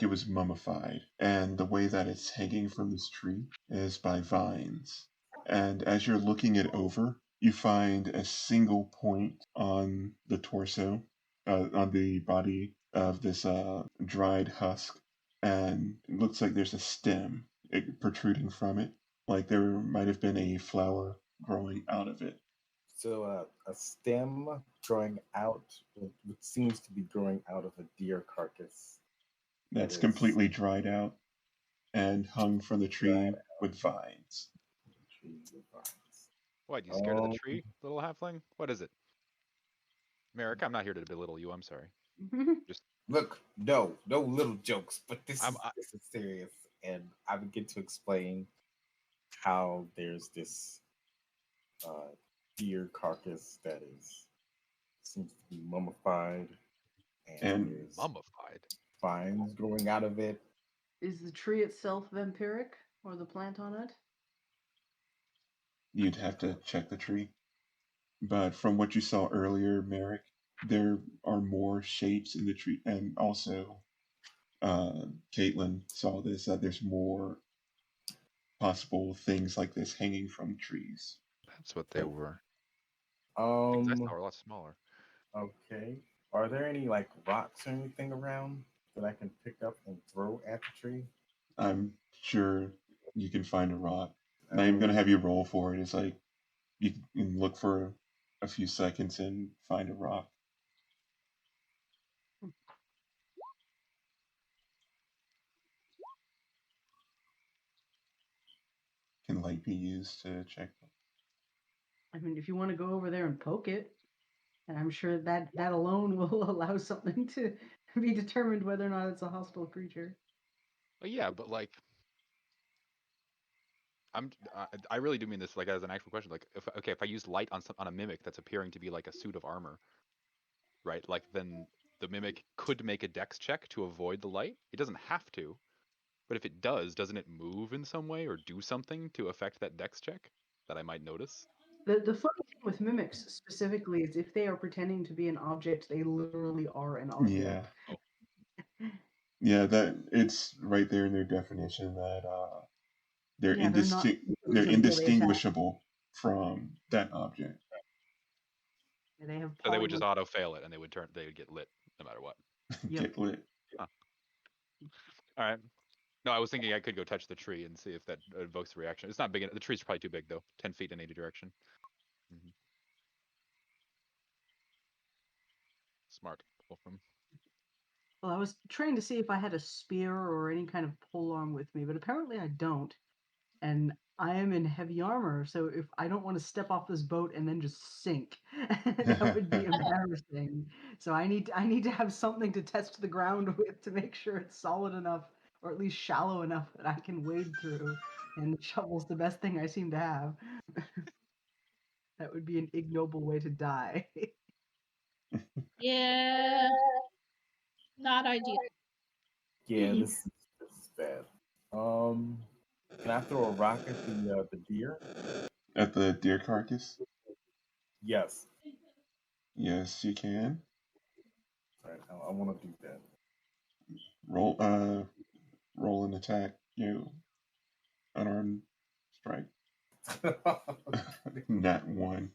it was mummified, and the way that it's hanging from this tree is by vines. And as you're looking it over, you find a single point on the torso, on the body of this dried husk, and it looks like there's a stem protruding from it, like there might have been a flower growing out of it. So a stem growing out, what seems to be growing out of a deer carcass. That's is completely dried out and hung from the tree dried with vines. tree with vines. What? You scared of the Um, tree, little halfling? What is it? Merrick, I'm not here to belittle you. I'm sorry. Just Look, no little jokes, but I'm this is serious, and I begin to explain how there's this deer carcass that seems to be mummified, and And there's mummified. vines growing out of it. Is the tree itself vampiric, or the plant on it? you'd have to check the tree. But from what you saw earlier, Merrick, there are more shapes in the tree. And also, Caitlin saw this, that there's more possible things like this hanging from trees. That's what they were. Things I Um, saw were a lot smaller. okay. Are there any like rocks or anything around that I can pick up and throw at the tree? I'm sure you can find a rock. Not even going to have you roll for it. It's like you can look for a few seconds and find a rock. Can light be used to check? I mean, if you want to go over there and poke it, and I'm sure that alone will allow something to be determined whether or not it's a hostile creature. Well, yeah, but like, I really do mean this like as an actual question. Like, if I use light on a mimic that's appearing to be like a suit of armor, right? Like, then the mimic could make a dex check to avoid the light. It doesn't have to, but if it does, doesn't it move in some way or do something to affect that dex check that I might notice? The funny thing with mimics specifically is if they are pretending to be an object, they literally are an Yeah. object. Oh. Yeah, that it's right there in their definition that they're Yeah, they're not they're until they attack. indistinguishable from that object. They have So they would just polymorph. auto fail it, and they would get lit no matter what. Yep. Get lit. Huh. All right. No, I was thinking I could go touch the tree and see if that evokes a reaction. It's not big. The tree's probably too big though. 10 feet in any direction. Mm-hmm. Smart, Wolfram. Well, I was trying to see if I had a spear or any kind of polearm with me, but apparently I don't. And I am in heavy armor, so if I don't want to step off this boat and then just sink, that would be embarrassing. So I need to have something to test the ground with to make sure it's solid enough, or at least shallow enough that I can wade through. And the shovel's the best thing I seem to have. That would be an ignoble way to die. Yeah, not ideal. Yeah, this is bad. Can I throw a rock at the deer? At the deer carcass? Yes. Yes, you can. All right, I want to do that. Roll an attack. Unarmed strike. Not one.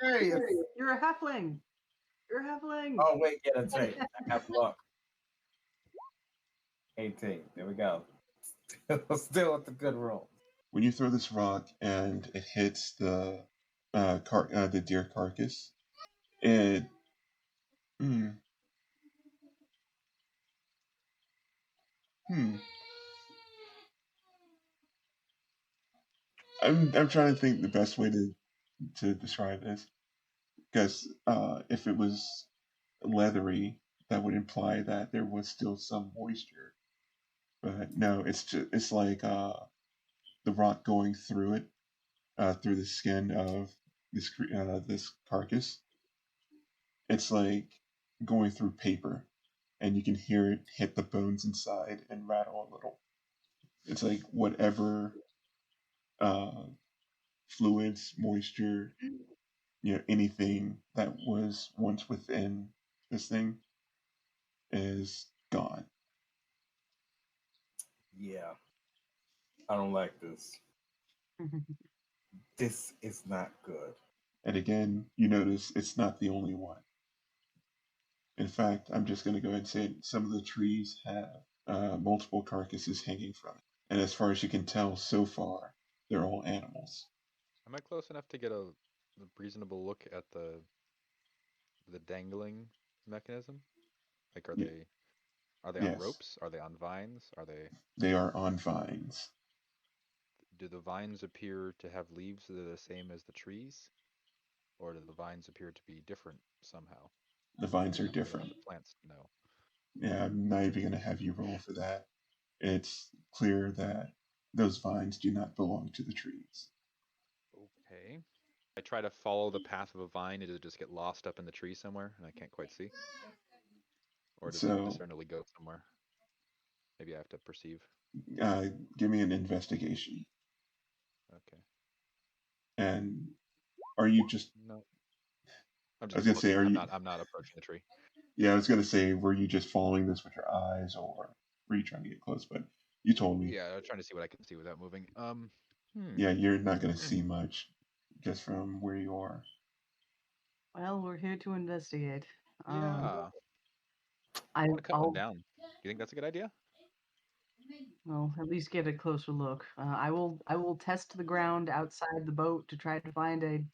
Hey, You're a halfling. You're a halfling. oh wait, yeah, that's right. I have luck. 18. There we go. Still with the good roll. When you throw this rock and it hits the deer carcass, it hmm, hmm. I'm trying to think the best way to describe this, because if it was leathery, that would imply that there was still some moisture. But no, it's like the rock going through it, through the skin of this carcass. It's like going through paper, and you can hear it hit the bones inside and rattle a little. It's like whatever uh, fluids, moisture, anything that was once within this thing is gone. Yeah, I don't like this. This is not good. And again, you notice it's not the only one. In fact, I'm just going to go ahead and say it. Some of the trees have multiple carcasses hanging from it. And as far as you can tell so far, they're all animals. Am I close enough to get a reasonable look at the dangling mechanism? Like, are they on Yes, ropes? Are they on vines? they are on vines. Do the vines appear to have leaves that are the same as the trees, or do the vines appear to be different somehow? The vines are Something about different. the plants to know. Yeah, I'm not even going to have you roll for that. It's clear that those vines do not belong to the trees. Okay. I try to follow the path of a vine. Does it just get lost up in the tree somewhere, and I can't quite see? Or does it So, discernibly go somewhere? Maybe I have to perceive. give me an investigation. Okay. And are you just? No, I'm I was just going to say, looking. are you? I'm not approaching the tree. Yeah, I was going to say, were you just following this with your eyes, or were you trying to get close? But you told me. Yeah, I'm trying to see what I can see without moving. Yeah, you're not going to see much just from where you are. Well, we're here to investigate. Yeah. I want to cut one down. Do you think that's a good idea? Well, at least get a closer look. I will test the ground outside the boat to try to find a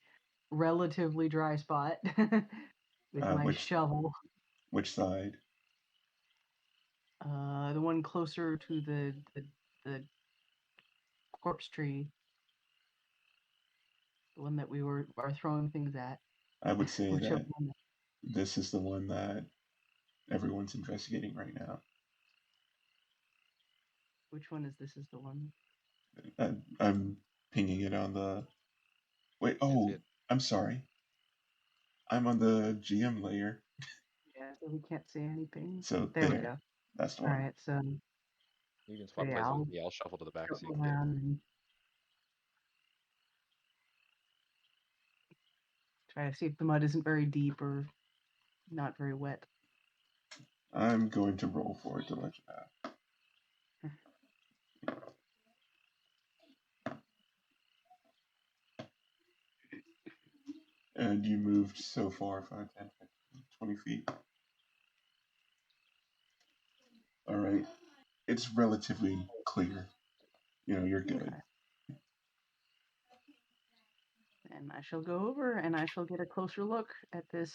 relatively dry spot with my Which shovel. side? The one closer to the corpse tree. The one that we are throwing things at. I would say Whichever that one. this is the one that everyone's investigating right now. Which one is this? Is the one? I'm pinging it on the. Wait. Oh, I'm sorry. I'm on the GM layer. Yeah, so we can't see anything. So there we go. That's the All one. right, so You can swap yeah, places I'll with me. I'll shuffle to the back so you go can get. around and try to see if the mud isn't very deep or not very wet. I'm going to roll for it to let you know. And you moved so far, 5, 10, 15, 20 feet. All right. It's relatively clear. You're good. Okay. And I shall go over and I shall get a closer look at this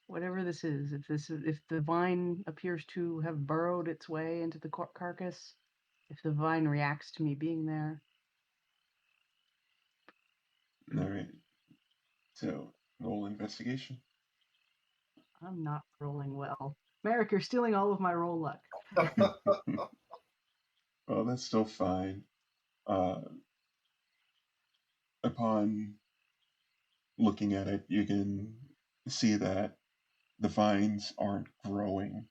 Whatever this is, if the vine appears to have burrowed its way into the carcass, if the vine reacts to me being there. All right. So roll investigation. I'm not rolling well. Merric, you're stealing all of my roll luck. Well, that's still fine. Upon looking at it, you can see that the vines aren't growing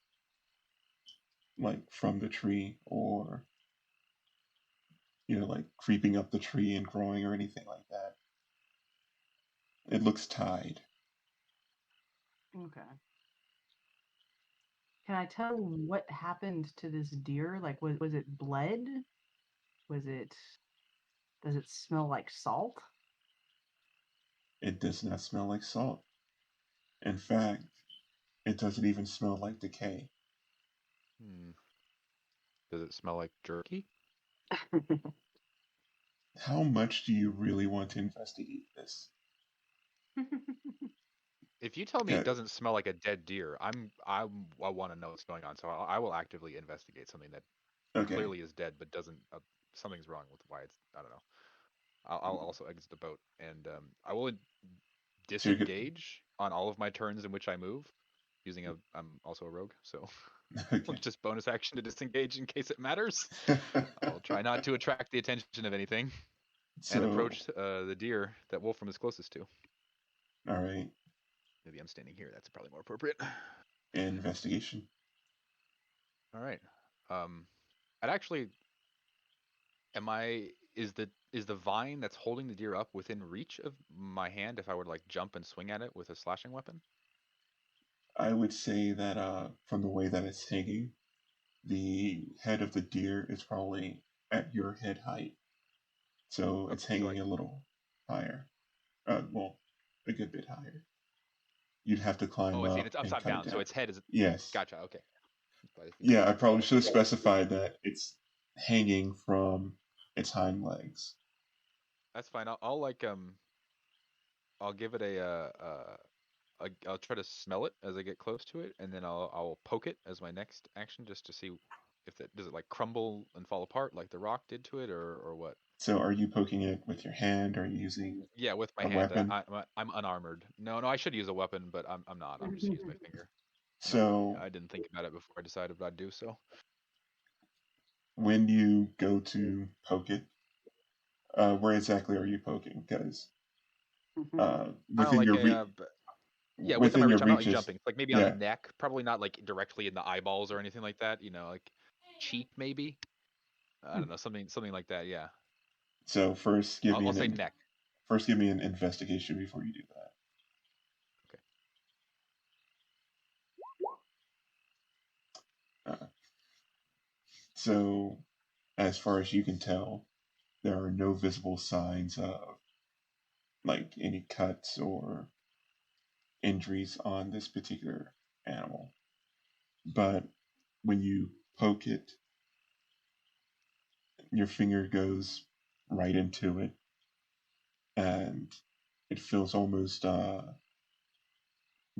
like from the tree or like creeping up the tree and growing or anything like that. It looks tied. Okay. Can I tell what happened to this deer? Like, was it bled? Does it smell like salt? It does not smell like salt. In fact, it doesn't even smell like decay. Does it smell like jerky? How much do you really want to investigate this? If you tell me Okay. it doesn't smell like a dead deer, I want to know what's going on. So I will actively investigate something that Okay. clearly is dead, but doesn't. Something's wrong with why it's. I don't know. I'll also exit the boat, and I will disengage on all of my turns in which I move, using I'm also a rogue, so Okay. just bonus action to disengage in case it matters. I'll try not to attract the attention of anything, and approach the deer that Wolfram is closest to. All right. Maybe I'm standing here. That's probably more appropriate. Investigation. All right. I'd actually. Is the vine that's holding the deer up within reach of my hand if I were to like jump and swing at it with a slashing weapon? I would say that from the way that it's hanging, the head of the deer is probably at your head height. So it's Okay, so hanging a little higher. Well, a good bit higher. You'd have to climb I see. And up it's and upside cut it down, so down. its head is. Yes. Gotcha. Okay. Yeah, I probably should have specified that it's hanging from its hind legs. That's fine. I'll give it I'll try to smell it as I get close to it, and then I'll poke it as my next action just to see if does it like crumble and fall apart like the rock did to it, or what. So are you poking it with your hand? Are you using Yeah, with my a hand. weapon? I'm unarmored. No, I should use a weapon, but I'm not. I'm just using my finger. So I didn't think about it before I decided what I'd do. So when you go to poke it, where exactly are you poking? Because kind of within like your yeah, within my within your reach. I'm not like reaches, jumping. Like maybe on the yeah. neck, probably not like directly in the eyeballs or anything like that. Like cheek maybe. I don't know, something like that. Yeah. So first I'll say neck. give me an investigation before you do that. Okay. So as far as you can tell, there are no visible signs of like any cuts or injuries on this particular animal. But when you poke it, your finger goes right into it, and it feels almost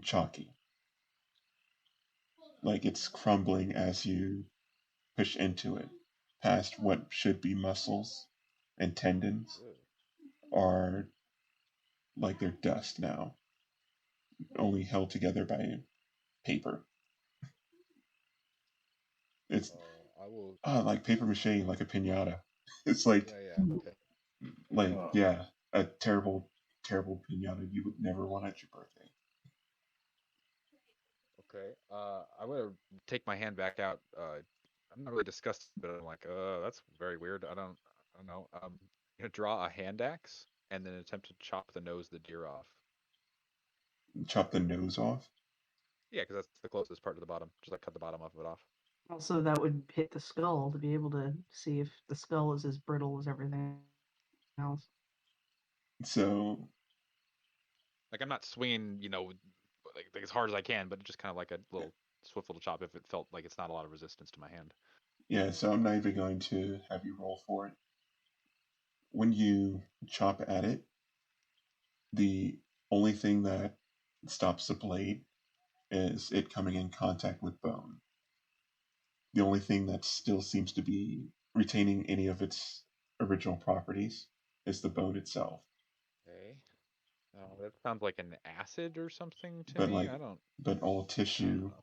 chalky. Like it's crumbling as you push into it, past what should be muscles and tendons are like they're dust now, only held together by paper. It's I will. like paper mache, like a pinata. It's like Yeah. Okay. yeah, a terrible, terrible pinata you would never want at your birthday. Okay. I'm gonna take my hand back out. I'm not really disgusted, but I'm like, that's very weird. I don't know. I'm gonna draw a hand axe and then attempt to chop the nose of the deer off. Chop the nose off. Yeah, because that's the closest part to the bottom. Just like cut the bottom of it off. Also, that would hit the skull to be able to see if the skull is as brittle as everything else. So, like I'm not swinging, like as hard as I can, but just kind of like a little swift little chop if it felt like it's not a lot of resistance to my hand. yeah, so I'm not even going to have you roll for it. When you chop at it, the only thing that stops the blade is it coming in contact with bone. The only thing that still seems to be retaining any of its original properties is the bone itself. Okay. That sounds like an acid or something to But me. like, I don't but all tissue know.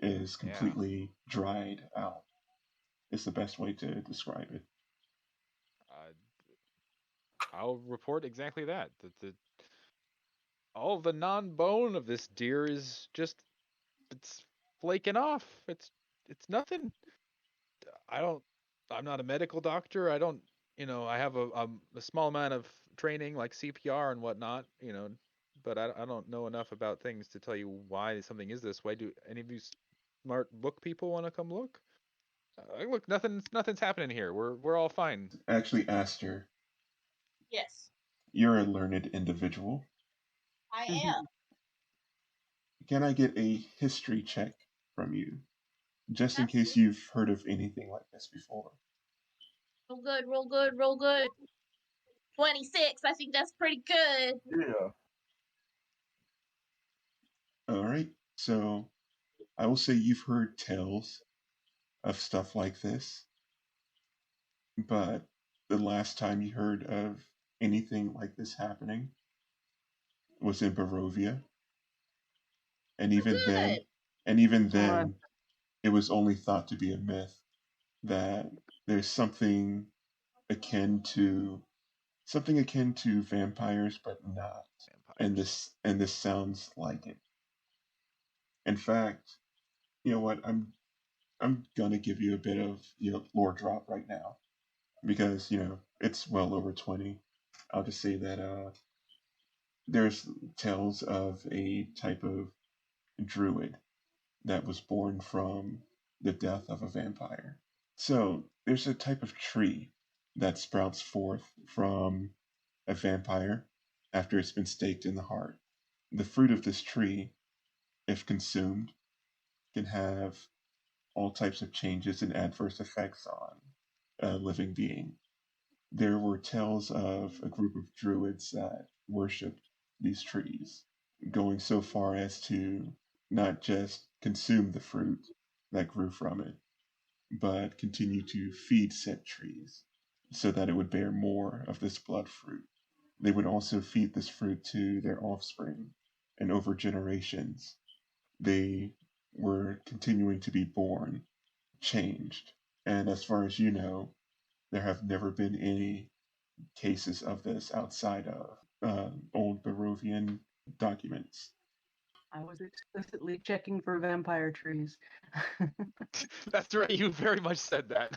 is Yeah. completely dried out. Is the best way to describe it. I'll report exactly that. All the non-bone of this deer is just it's flaking off. It's nothing. I'm not a medical doctor. I don't, I have a small amount of training like CPR and whatnot, but I don't know enough about things to tell you why something is this way. Do any of you smart book people want to come look? Look, nothing's happening here. We're all fine. Actually, Astur, Yes, you're a learned individual. I Mhm. am. Can I get a history check from you? Just in case Absolutely. you've heard of anything like this before. Roll good, roll good, roll good. 26. I think that's pretty good. Yeah. Alright, so I will say you've heard tales of stuff like this, but the last time you heard of anything like this happening was in Barovia. And even Good. then, and even Alright. then, it was only thought to be a myth that there's something akin to vampires, but not. And Vampires. this sounds like it. In fact, you know what? I'm gonna give you a bit of lore drop right now because it's well over 20. I'll just say that there's tales of a type of druid that was born from the death of a vampire. So there's a type of tree that sprouts forth from a vampire after it's been staked in the heart. The fruit of this tree, if consumed, can have all types of changes and adverse effects on a living being. There were tales of a group of druids that worshipped these trees, going so far as to not just consume the fruit that grew from it, but continue to feed said trees so that it would bear more of this blood fruit. They would also feed this fruit to their offspring, and over generations, they were continuing to be born, changed. And as far as you know, there have never been any cases of this outside of old Barovian documents. I was explicitly checking for vampire trees. That's right. You very much said that.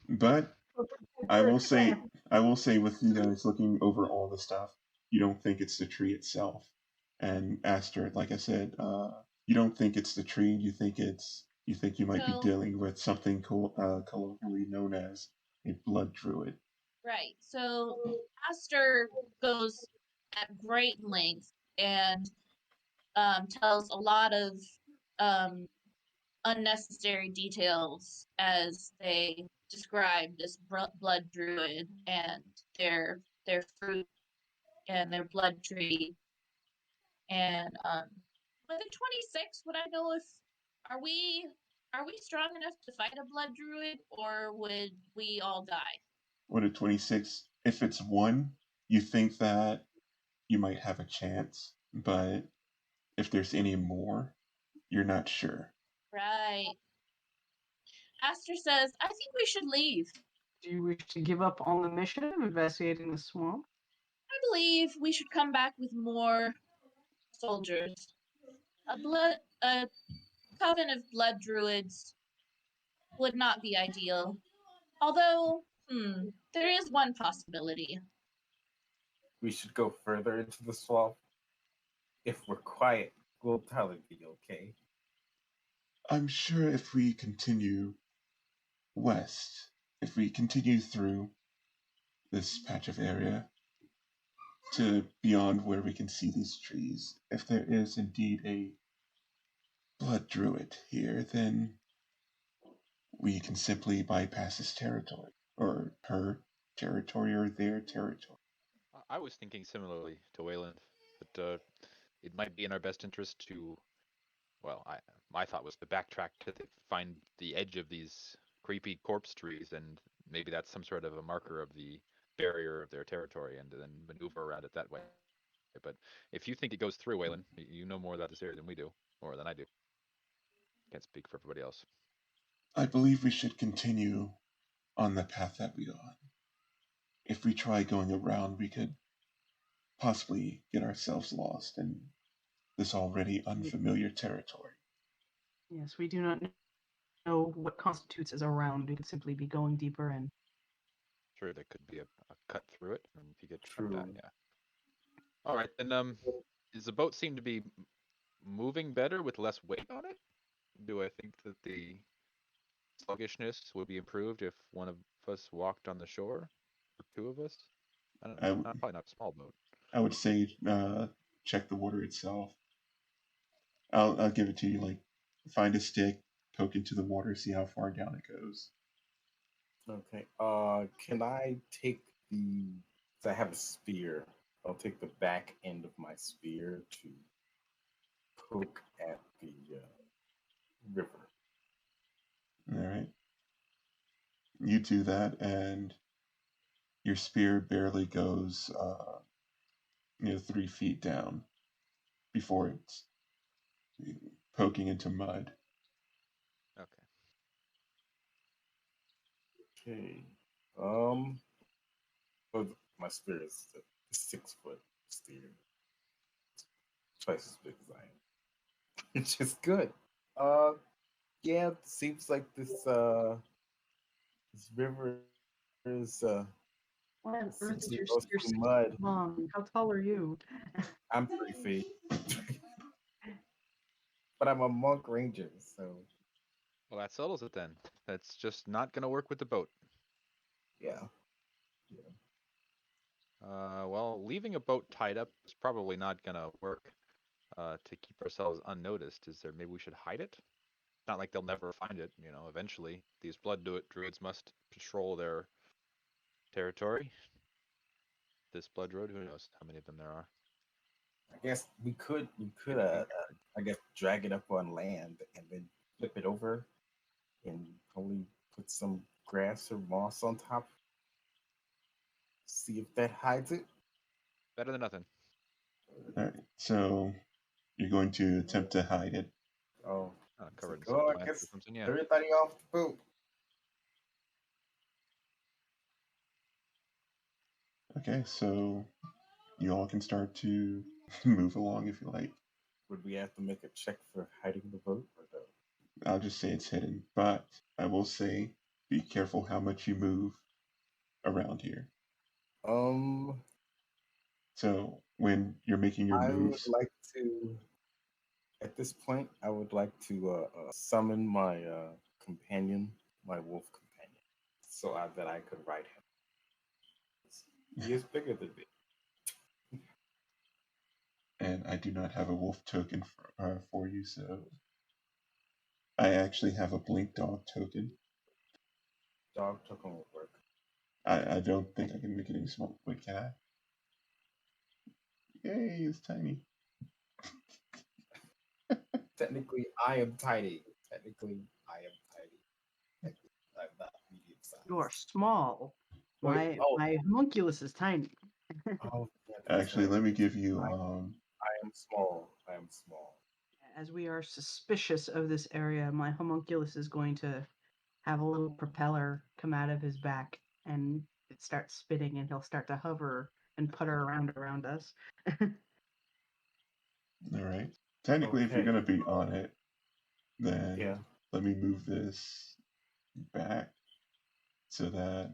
But I will say with you guys looking over all the stuff, you don't think it's the tree itself. And Astur, like I said, you don't think it's the tree. You think you might be So, dealing with something colloquially known as a blood druid. right. So, Astur goes at great length and tells a lot of um, unnecessary details as they describe this blood druid and their fruit and their blood tree. And with a 26, would I know if are we are we strong enough to fight a blood druid, or would we all die? What a 26. If it's one, you think that you might have a chance, but if there's any more, you're not sure. Right. Astur says, I think we should leave. Do you wish to give up on the mission of investigating the swamp? I believe we should come back with more soldiers. A coven of blood druids would not be ideal. Although, there is one possibility. We should go further into the swamp. If we're quiet, we'll probably be okay. I'm sure if we continue west, if we continue through this patch of area to beyond where we can see these trees, if there is indeed a blood druid here, then we can simply bypass his territory, or her territory, or their territory. I was thinking similarly to Wayland. But it might be in our best interest to, well, my thought was to backtrack to find the edge of these creepy corpse trees, and maybe that's some sort of a marker of the barrier of their territory, and then maneuver around it that way. But if you think it goes through, Waylon, you know more about this area than we do, or than I do. Can't speak for everybody else. I believe we should continue on the path that we're on. If we try going around, we could possibly get ourselves lost in this already unfamiliar territory. Yes, we do not know what constitutes as around. We could simply be going deeper in. Sure, there could be a cut through it, and if you get trapped True. down, yeah. All right, then. Does the boat seem to be moving better with less weight on it? Do I think that the sluggishness would be improved if one of us walked on the shore, or two of us? I don't know. Probably not a small boat. I would say check the water itself. I'll give it to you. Like, find a stick, poke into the water, see how far down it goes. Okay. Can I take the? So I have a spear. I'll take the back end of my spear to poke at the river. All right. You do that, and your spear barely goes, 3 feet down before it's poking into mud. Okay. Okay. Well, my spear is a 6-foot spear, twice as big as I am, which is good. Yeah, it seems like this river is Why on earth seems is to your go spear through 6 mud. feet long? How tall are you? I'm 3 feet, but I'm a monk ranger, so Well, that settles it then. That's just not going to work with the boat. yeah. Well, leaving a boat tied up is probably not going to work. To keep ourselves unnoticed, is there maybe we should hide it? Not like they'll never find it. Eventually these blood druids must patrol their territory. This blood druid, who knows how many of them there are. I guess we could I guess drag it up on land and then flip it over and probably put some grass or moss on top. See if that hides it. Better than nothing. All right. So you're going to attempt to hide it. Oh, Covered in like, some I plants guess or something, yeah. everybody off the boat. Okay, so you all can start to move along if you like. Would we have to make a check for hiding the boat or no? I'll just say it's hidden, but I will say be careful how much you move around here. So when you're making your I would moves, like to. At this point, I would like to summon my companion, my wolf companion, so that I could ride him. He is bigger than me. and I do not have a wolf token for you, so I actually have a blink dog token. Dog token will work. I don't think I can make it any small. Wait, can I? Yay, it's tiny. Technically, I am tiny. Technically, I am tiny. I'm not medium sized. You are small. Wait, My homunculus is tiny. oh, yeah, that's Actually, right. let me give you I am small. I am small. As we are suspicious of this area, my homunculus is going to have a little propeller come out of his back and it starts spinning and he'll start to hover and putter around us. all right. Technically, if you're Okay. gonna be on it, then Yeah. let me move this back so that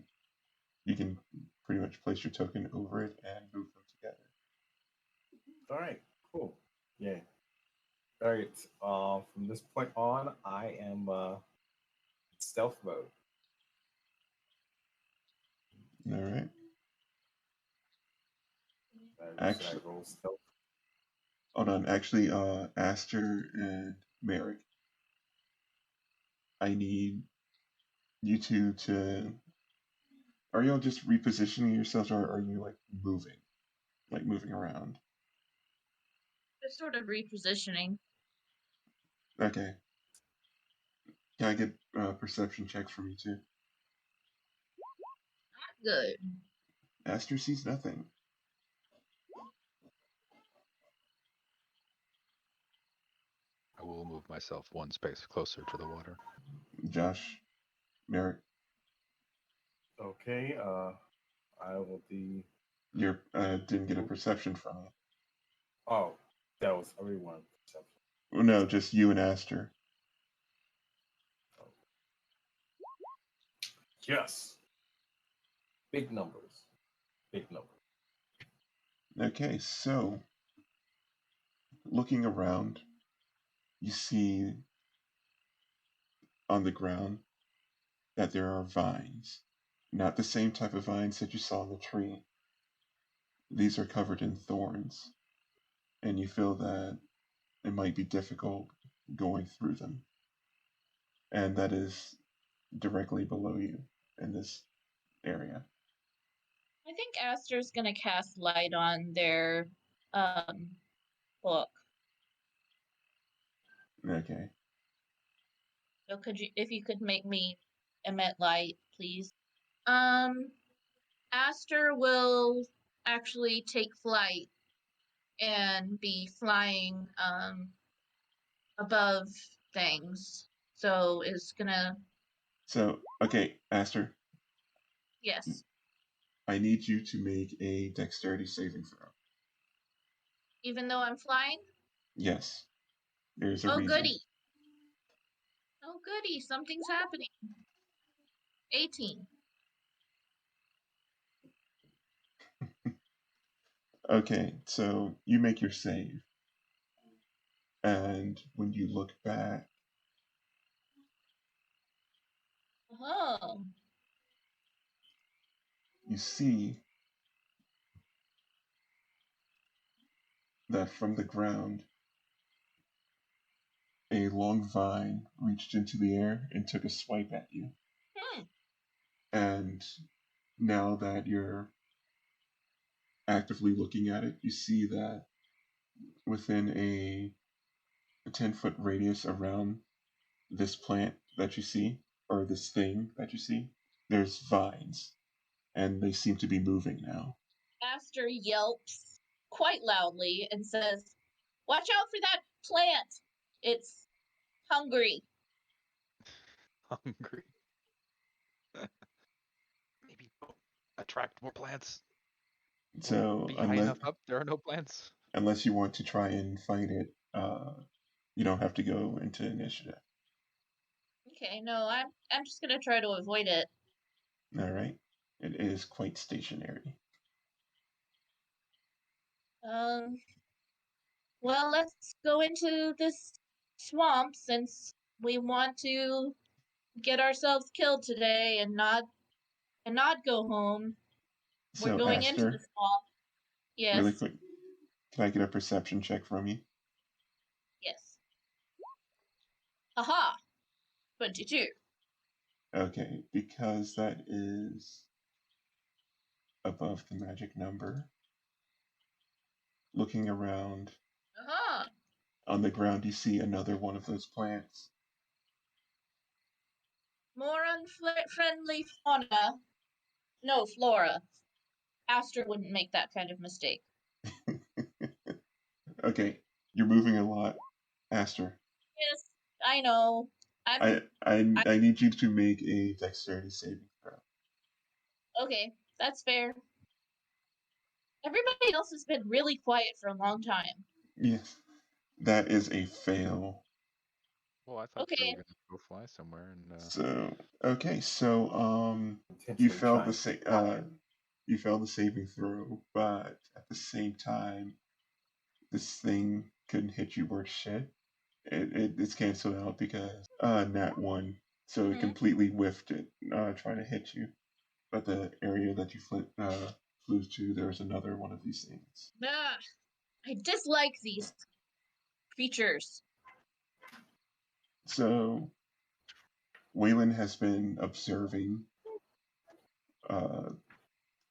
you can pretty much place your token over it and move them together. All right. Cool. Yeah. All right. From this point on, I am stealth mode. All right. Should Actually, I roll stealth? hold on. Actually, Astur and Merric, I need you two to. Are y'all just repositioning yourselves, or are you like moving around? Just sort of repositioning. Okay. Can I get perception checks from you too? Good. Astur sees nothing. I will move myself one space closer to the water. Josh, Merric, Okay, I will be. you didn't get a perception from you. Oh, that was everyone perception. Well, no, just you and Astur. Yes. Big numbers. Big numbers. Okay, so looking around, you see on the ground that there are vines. Not the same type of vines that you saw in the tree. These are covered in thorns, and you feel that it might be difficult going through them. And that is directly below you in this area. I think Astur's gonna cast light on their book. Okay. So if you could make me emit light, please. Astur will actually take flight and be flying above things. So it's gonna So, okay, Astur, yes. I need you to make a dexterity saving throw. Even though I'm flying? Yes. There's a Oh reason. goody. Oh goody, something's happening. 18. Okay, so you make your save. And when you look back, Oh. you see that from the ground, a long vine reached into the air and took a swipe at you. And now that you're actively looking at it, you see that within a 10-foot radius around this plant that you see, or this thing that you see, there's vines, and they seem to be moving now. Astur yelps quite loudly and says, "Watch out for that plant! It's hungry." Hungry. Maybe attract more plants. So Be high enough up, there are no plants. unless you want to try and fight it, you don't have to go into initiative. Okay, no, I'm just gonna try to avoid it. All right. It is quite stationary. Well, let's go into this swamp since we want to get ourselves killed today and not go home. We're So, going into the Astur, swamp. Yes. really quick, can I get a perception check from you? Yes. Aha! 22. Okay, because that is above the magic number. Looking around, Aha! on the ground, you see another one of those plants. More unfriendly fauna. No, flora. Astur wouldn't make that kind of mistake. Okay, you're moving a lot, Astur. Yes, I know. I need you to make a dexterity saving throw. Okay, that's fair. Everybody else has been really quiet for a long time. Yes, that is a fail. Well, I thought they Okay. were gonna go fly somewhere and So okay, so you Intentionally failed the trying to you failed the saving throw, but at the same time, this thing couldn't hit you worth shit. It's canceled out because nat 1, so it completely whiffed it trying to hit you. But the area that you flew to, there's another one of these things. Ah, I dislike these creatures. So Waylon has been observing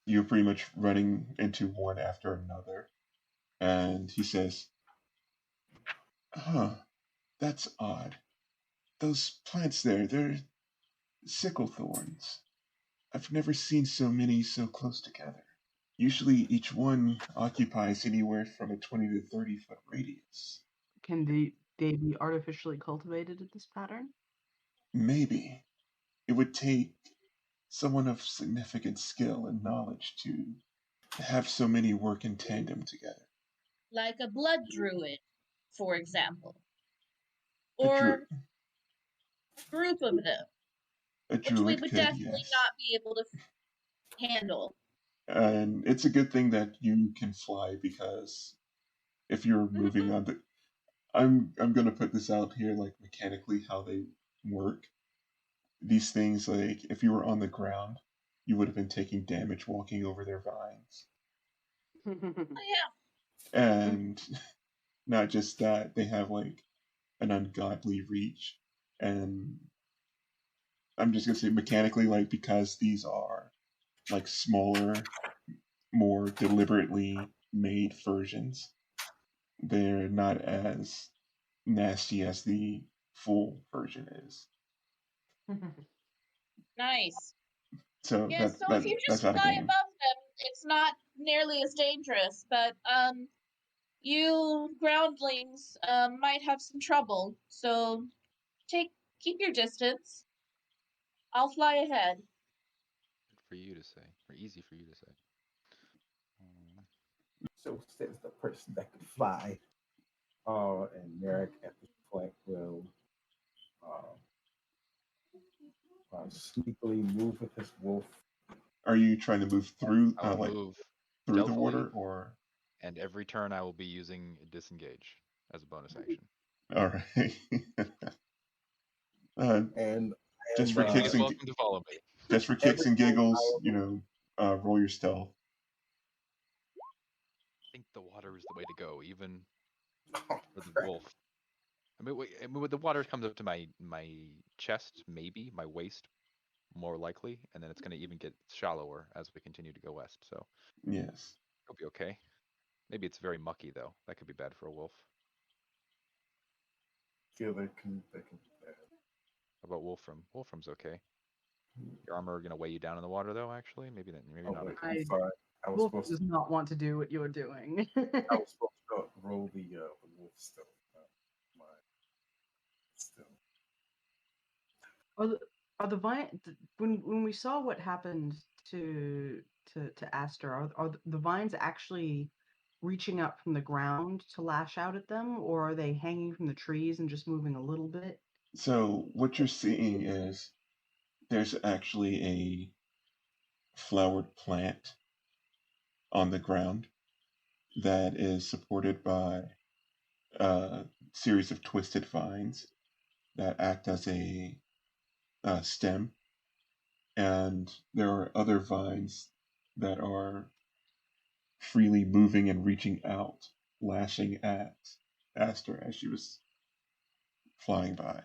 you pretty much running into one after another, and he says, Huh, that's odd. Those plants there, they're sickle thorns. I've never seen so many so close together. Usually each one occupies anywhere from a 20 to 30-foot radius. Can they be artificially cultivated at this pattern? Maybe. It would take someone of significant skill and knowledge to have so many work in tandem together. Like a blood druid, for example. A, Or group of them, a which we druid would could, definitely yes. not be able to handle. And it's a good thing that you can fly, because if you're moving on the, I'm gonna put this out here, like mechanically how they work. These things, like if you were on the ground, you would have been taking damage walking over their vines. Oh, yeah. And not just that, they have like an ungodly reach. And I'm just gonna say mechanically, like because these are like smaller, more deliberately made versions, they're not as nasty as the full version is. Nice. So Yeah, so if you that's just out of fly game. above them, it's not nearly as dangerous, but you groundlings might have some trouble. So keep your distance. I'll fly ahead. For you to say, or easy for you to say. So says the person that can fly. And Merric at this point will sneakily move with his wolf. Are you trying to move through, I'll like move through the stealthily, water, or? and every turn I will be using disengage as a bonus action. All right. uh, And just for Everybody kicks is and welcome to follow me. just for kicks and giggles, roll your stealth. I think the water is the way to go, even oh, for the crap. wolf. I mean, the water comes up to my chest, maybe my waist, more likely, and then it's going to even get shallower as we continue to go west. So Yes. it'll be okay. Maybe it's very mucky though. That could be bad for a wolf. Yeah, they can be bad. How about Wolfram? Wolfram's okay. Your armor going to weigh you down in the water though. Actually, maybe not Wait, okay. I'm sorry. I was Wolf supposed does to. not want to do what you're doing. I was supposed to roll the wolf still. My still. Are the vine when we saw what happened to Astur, are the vines actually reaching up from the ground to lash out at them, or are they hanging from the trees and just moving a little bit? So what you're seeing is there's actually a flowered plant on the ground that is supported by a series of twisted vines that act as a stem, and there are other vines that are freely moving and reaching out, lashing at Astur as she was flying by.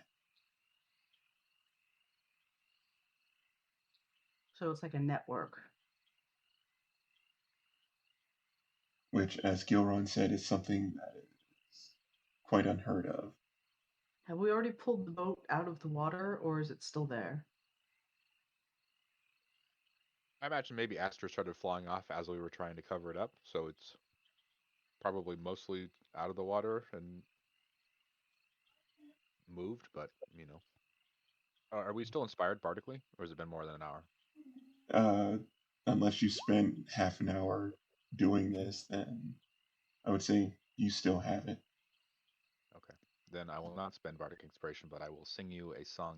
So it's like a network. Which, as Gilron said, is something that is quite unheard of. Have we already pulled the boat out of the water, or is it still there? I imagine maybe Astur started flying off as we were trying to cover it up, so it's probably mostly out of the water and moved. But are we still inspired bardically, or has it been more than an hour? Unless you spent half an hour doing this, then I would say you still have it. Okay, then I will not spend bardic inspiration, but I will sing you a song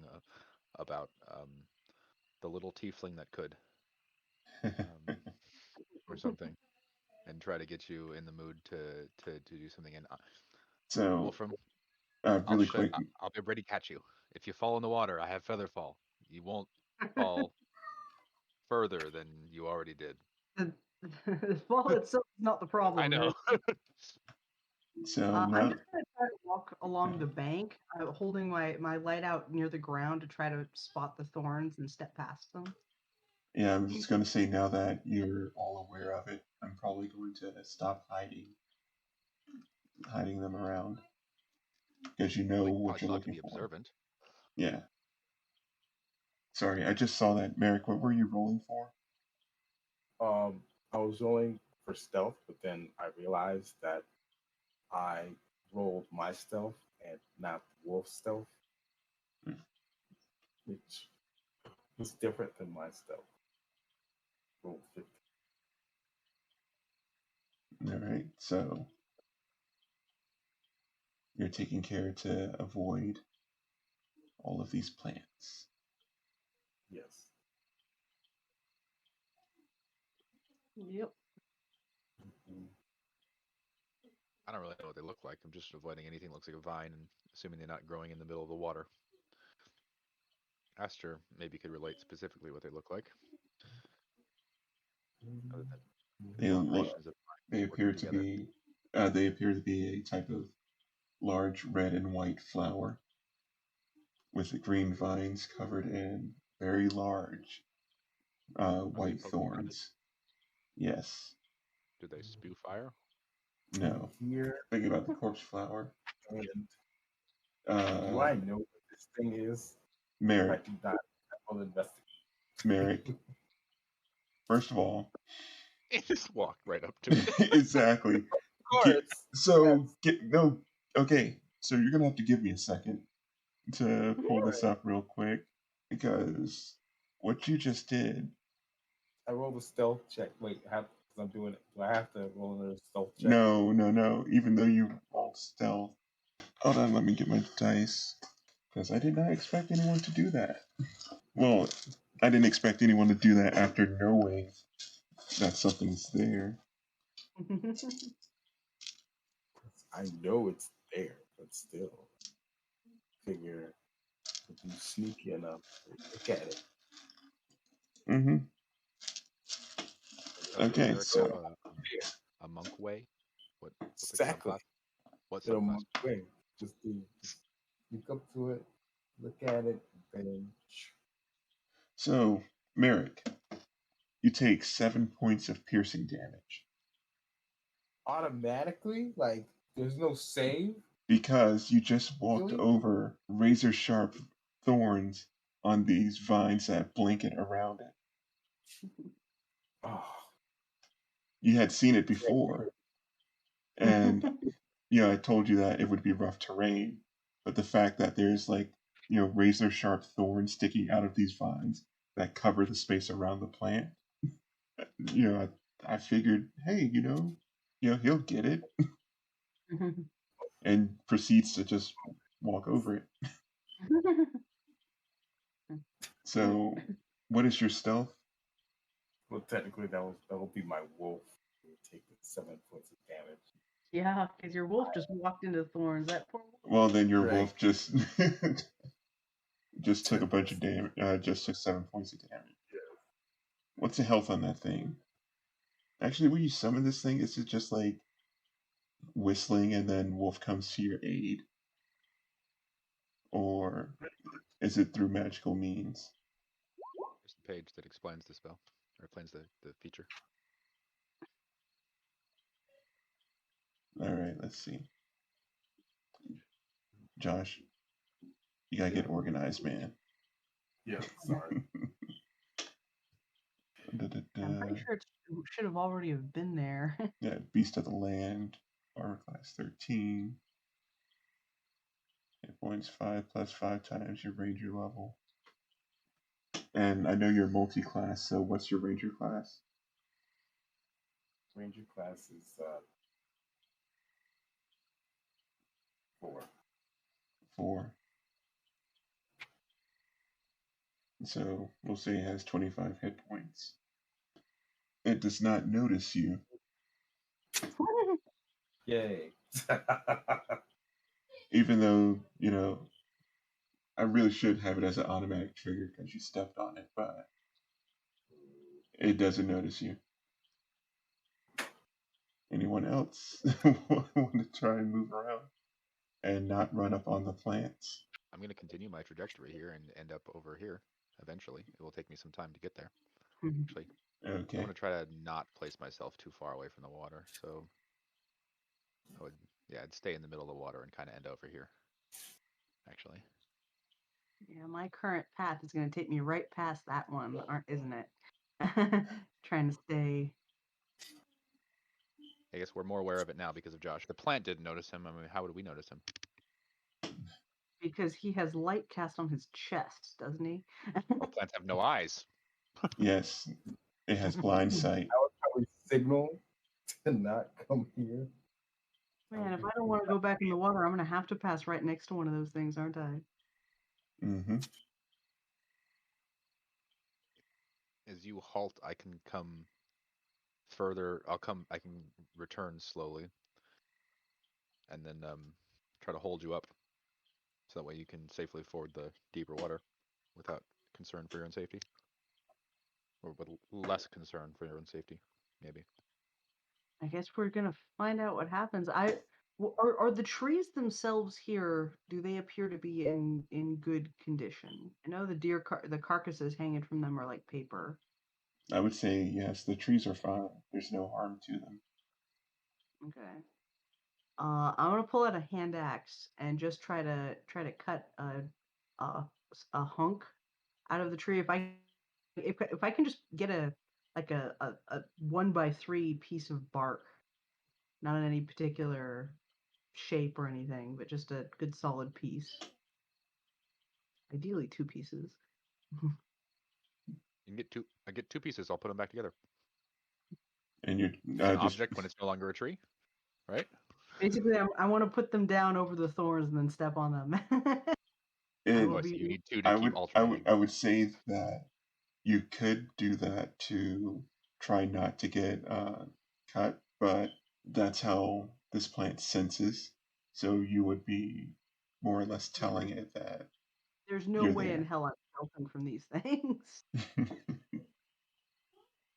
about the little tiefling that could, or something, and try to get you in the mood to do something. And So, Wolfram, really quick, I'll be ready to catch you. If you fall in the water, I have feather fall. You won't fall further than you already did. The fall itself is not the problem. I know. so I'm now, just gonna try to walk along the bank, holding my light out near the ground to try to spot the thorns and step past them. yeah, I'm just going to say now that you're all aware of it, I'm probably going to stop hiding them around. because you know I'd what you're still have to looking be for. observant. Yeah. Sorry, I just saw that. Merric, what were you rolling for? I was rolling for stealth, but then I realized that I rolled my stealth and not the wolf stealth, which was different than my stealth. Rolled 50. All right, so you're taking care to avoid all of these plants. Yes. Yep. Mhm. I don't really know what they look like. I'm just avoiding anything that looks like a vine and assuming they're not growing in the middle of the water. Astur maybe could relate specifically what they look like. Other than They look. formations of vines They working appear to together. be. They appear to be a type of large red and white flower with the green vines covered in very large Are they white poking around it? thorns. Yes. Do they spew fire? No. Here, Think about the corpse flower. and do I know what this thing is? If I Merric. do not, I will investigate. Merric. First of all, He just walked right up to it. exactly. Of course. No. Okay. So you're gonna have to give me a second to pull All this right. up real quick because what you just did. I rolled a stealth check. Wait, because I'm doing it. Do I have to roll another stealth check? No. Even though you rolled stealth. Hold on. Let me get my dice because I did not expect anyone to do that. Well, I didn't expect anyone to do that after knowing that something's there. I know it's there, but still, figure if you sneaky enough, look at it. Mm-hmm. Okay, Merric so have a monk way? What's the Exactly. subclass? What In a subclass? monk way. Just look up to it, look at it, and then so Merric, you take 7 points of piercing damage automatically, like, there's no save. because you just walked Really? over razor sharp thorns on these vines that blanket around it. Oh, You had seen it can't do before, it. and I told you that it would be rough terrain, but the fact that there's like razor sharp thorns sticking out of these vines that cover the space around the plant, I figured, hey, he'll get it, and proceeds to just walk over it. So, what is your stealth? Well, technically, that will be my wolf. It would take the 7 points of damage. Yeah, because your wolf just walked into thorns. That poor wolf. Well, then your Right. wolf just just took a bunch of damage. Just took 7 points of damage. What's the health on that thing? Actually, when you summon this thing, is it just like whistling and then wolf comes to your aid, or is it through magical means? Here's the page that explains the spell, or explains the feature. All right, let's see. Josh, you gotta get organized, man. Yeah, sorry. I'm pretty sure it should have already have been there. Yeah, Beast of the Land, armor class 13. Hit points 5 plus 5 times your ranger level. And I know you're multi-class, so what's your ranger class? Ranger class is 4. 4. So we'll say it has 25 hit points. It does not notice you. Yay. Even though, I really should have it as an automatic trigger because you stepped on it, but it doesn't notice you. Anyone else want to try and move around and not run up on the plants? I'm going to continue my trajectory here and end up over here eventually. It will take me some time to get there. Actually, Okay. I'm going to try to not place myself too far away from the water. So I'd stay in the middle of the water and kind of end over here. Actually. Yeah, my current path is going to take me right past that one, isn't it? Trying to stay. I guess we're more aware of it now because of Josh. The plant didn't notice him. I mean, how would we notice him? Because he has light cast on his chest, doesn't he? Well, plants have no eyes. Yes, it has blind sight. I would probably signal to not come here. Man, if I don't want to go back in the water, I'm going to have to pass right next to one of those things, aren't I? Mm-hmm. As you halt, I can come further. I can return slowly, and then try to hold you up, so that way you can safely ford the deeper water, without concern for your own safety, or with less concern for your own safety, maybe. I guess we're going to find out what happens. Are the trees themselves here, do they appear to be in good condition? I know the carcasses hanging from them are like paper. I would say yes. The trees are fine. There's no harm to them. Okay. I'm gonna pull out a hand axe and just try to cut a hunk out of the tree. If I can just get a 1x3 piece of bark, not in any particular shape or anything, but just a good solid piece. Ideally 2 pieces. You can get two. I get 2 pieces. I'll put them back together. And you're It's an just object when it's no longer a tree, right? Basically, I want to put them down over the thorns and then step on them. it. Oh, I see. You need 2 to I keep would alternating. I would say that you could do that to try not to get cut, but that's how this plant senses. So you would be more or less telling it that There's no you're way in there. hell I'm stealthing from these things.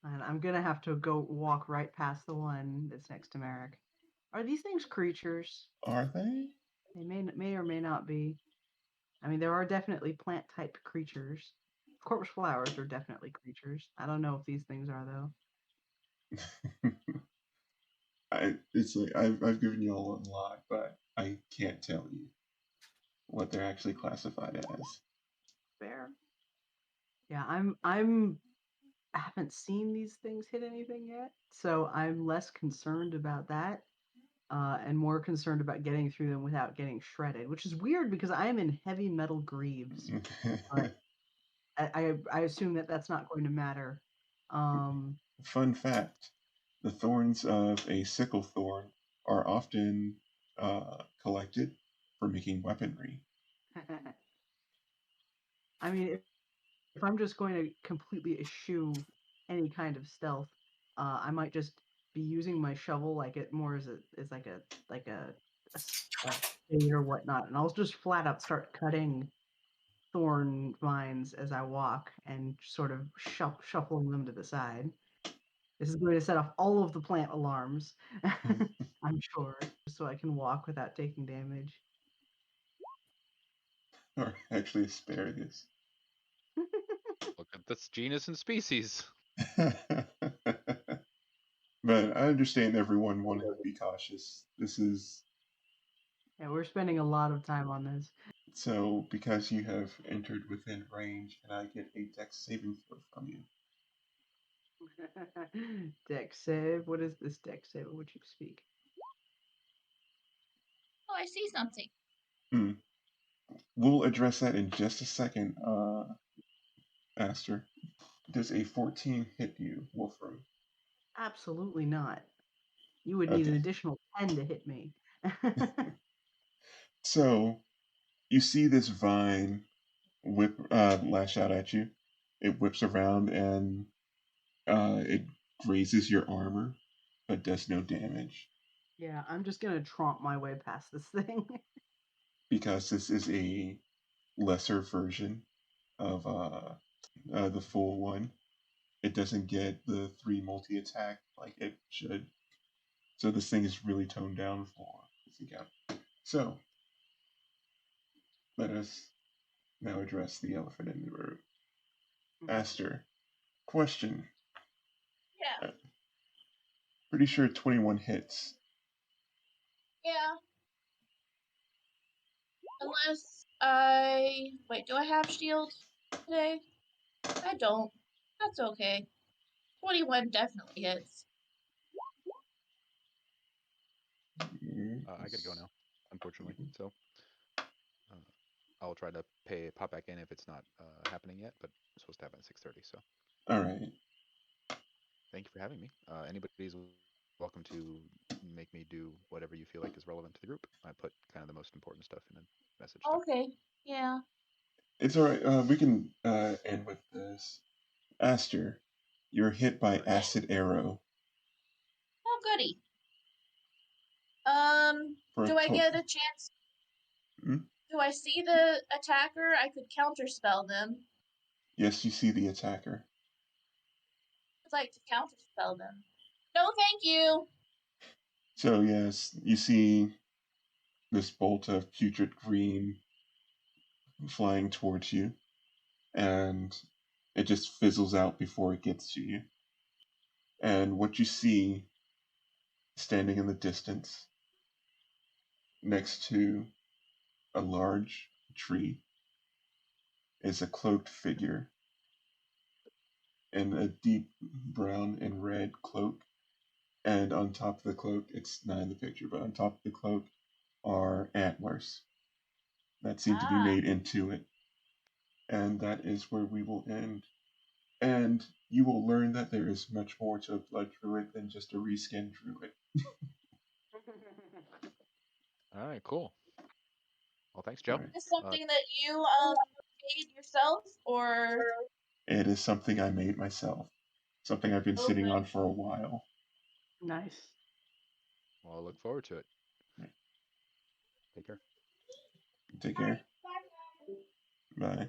And I'm gonna have to go walk right past the one that's next to Merric. Are these things creatures? Are they? They may or may not be. I mean, there are definitely plant type creatures. Corpse flowers are definitely creatures. I don't know if these things are though. It's like I've given you all a lot, but I can't tell you what they're actually classified as. Fair. Yeah, I haven't seen these things hit anything yet, so I'm less concerned about that. And more concerned about getting through them without getting shredded, which is weird because I am in heavy metal greaves. But I assume that that's not going to matter. Fun fact: the thorns of a sickle thorn are often collected for making weaponry. I mean, if I'm just going to completely eschew any kind of stealth, I might just be using my shovel like it more as like a spade or whatnot, and I'll just flat out start cutting thorn vines as I walk and sort of shuffling them to the side. This is going to set off all of the plant alarms, I'm sure, so I can walk without taking damage. Or actually asparagus. Look at this genus and species. But I understand everyone wanting to be cautious. This is Yeah, we're spending a lot of time on this. so because you have entered within range, and I get a dex saving throw from you. Dex save. What is this dex save? Would you speak? Oh, I see something. We'll address that in just a second, Astur. Does a 14 hit you, Wolfram? Absolutely not. You would need an Okay. additional 10 to hit me. So you see this vine lash out at you. It whips around and it grazes your armor, but does no damage Yeah, I'm just gonna tromp my way past this thing. because this is a lesser version of the full one. It doesn't get the 3 multi attack like it should. So this thing is really toned down for this encounter. So let us now address the elephant in the room. Astur, question. Yeah. Pretty sure 21 hits. Yeah. Unless wait, do I have shield today? I don't. That's okay. 21 definitely hits. I gotta go now, unfortunately. So I'll try to pop back in if it's not happening yet, but it's supposed to happen at 6:30. So All right. thank you for having me. Anybody's welcome to make me do whatever you feel like is relevant to the group. I put kind of the most important stuff in a message there. Okay. Yeah. It's all right. We can end with this. Astur, you're hit by acid arrow Oh, goody. for a Do I total. get a chance? Hmm? Do I see the attacker? I could counterspell them. Yes, you see the attacker. I'd like to counterspell them. No, thank you. So yes, you see this bolt of putrid green flying towards you, and it just fizzles out before it gets to you. And what you see standing in the distance next to a large tree is a cloaked figure in a deep brown and red cloak. And on top of the cloak, it's not in the picture, but on top of the cloak are antlers that seem to be made into it. And that is where we will end. And you will learn that there is much more to a blood druid than just a reskin druid. All right, cool. Well, thanks, All Joe. right. Is this something that you made yourself, or? It is something I made myself. Something I've been sitting on for a while. Nice. Well, I look forward to it. Right. Take care. Take care. Bye.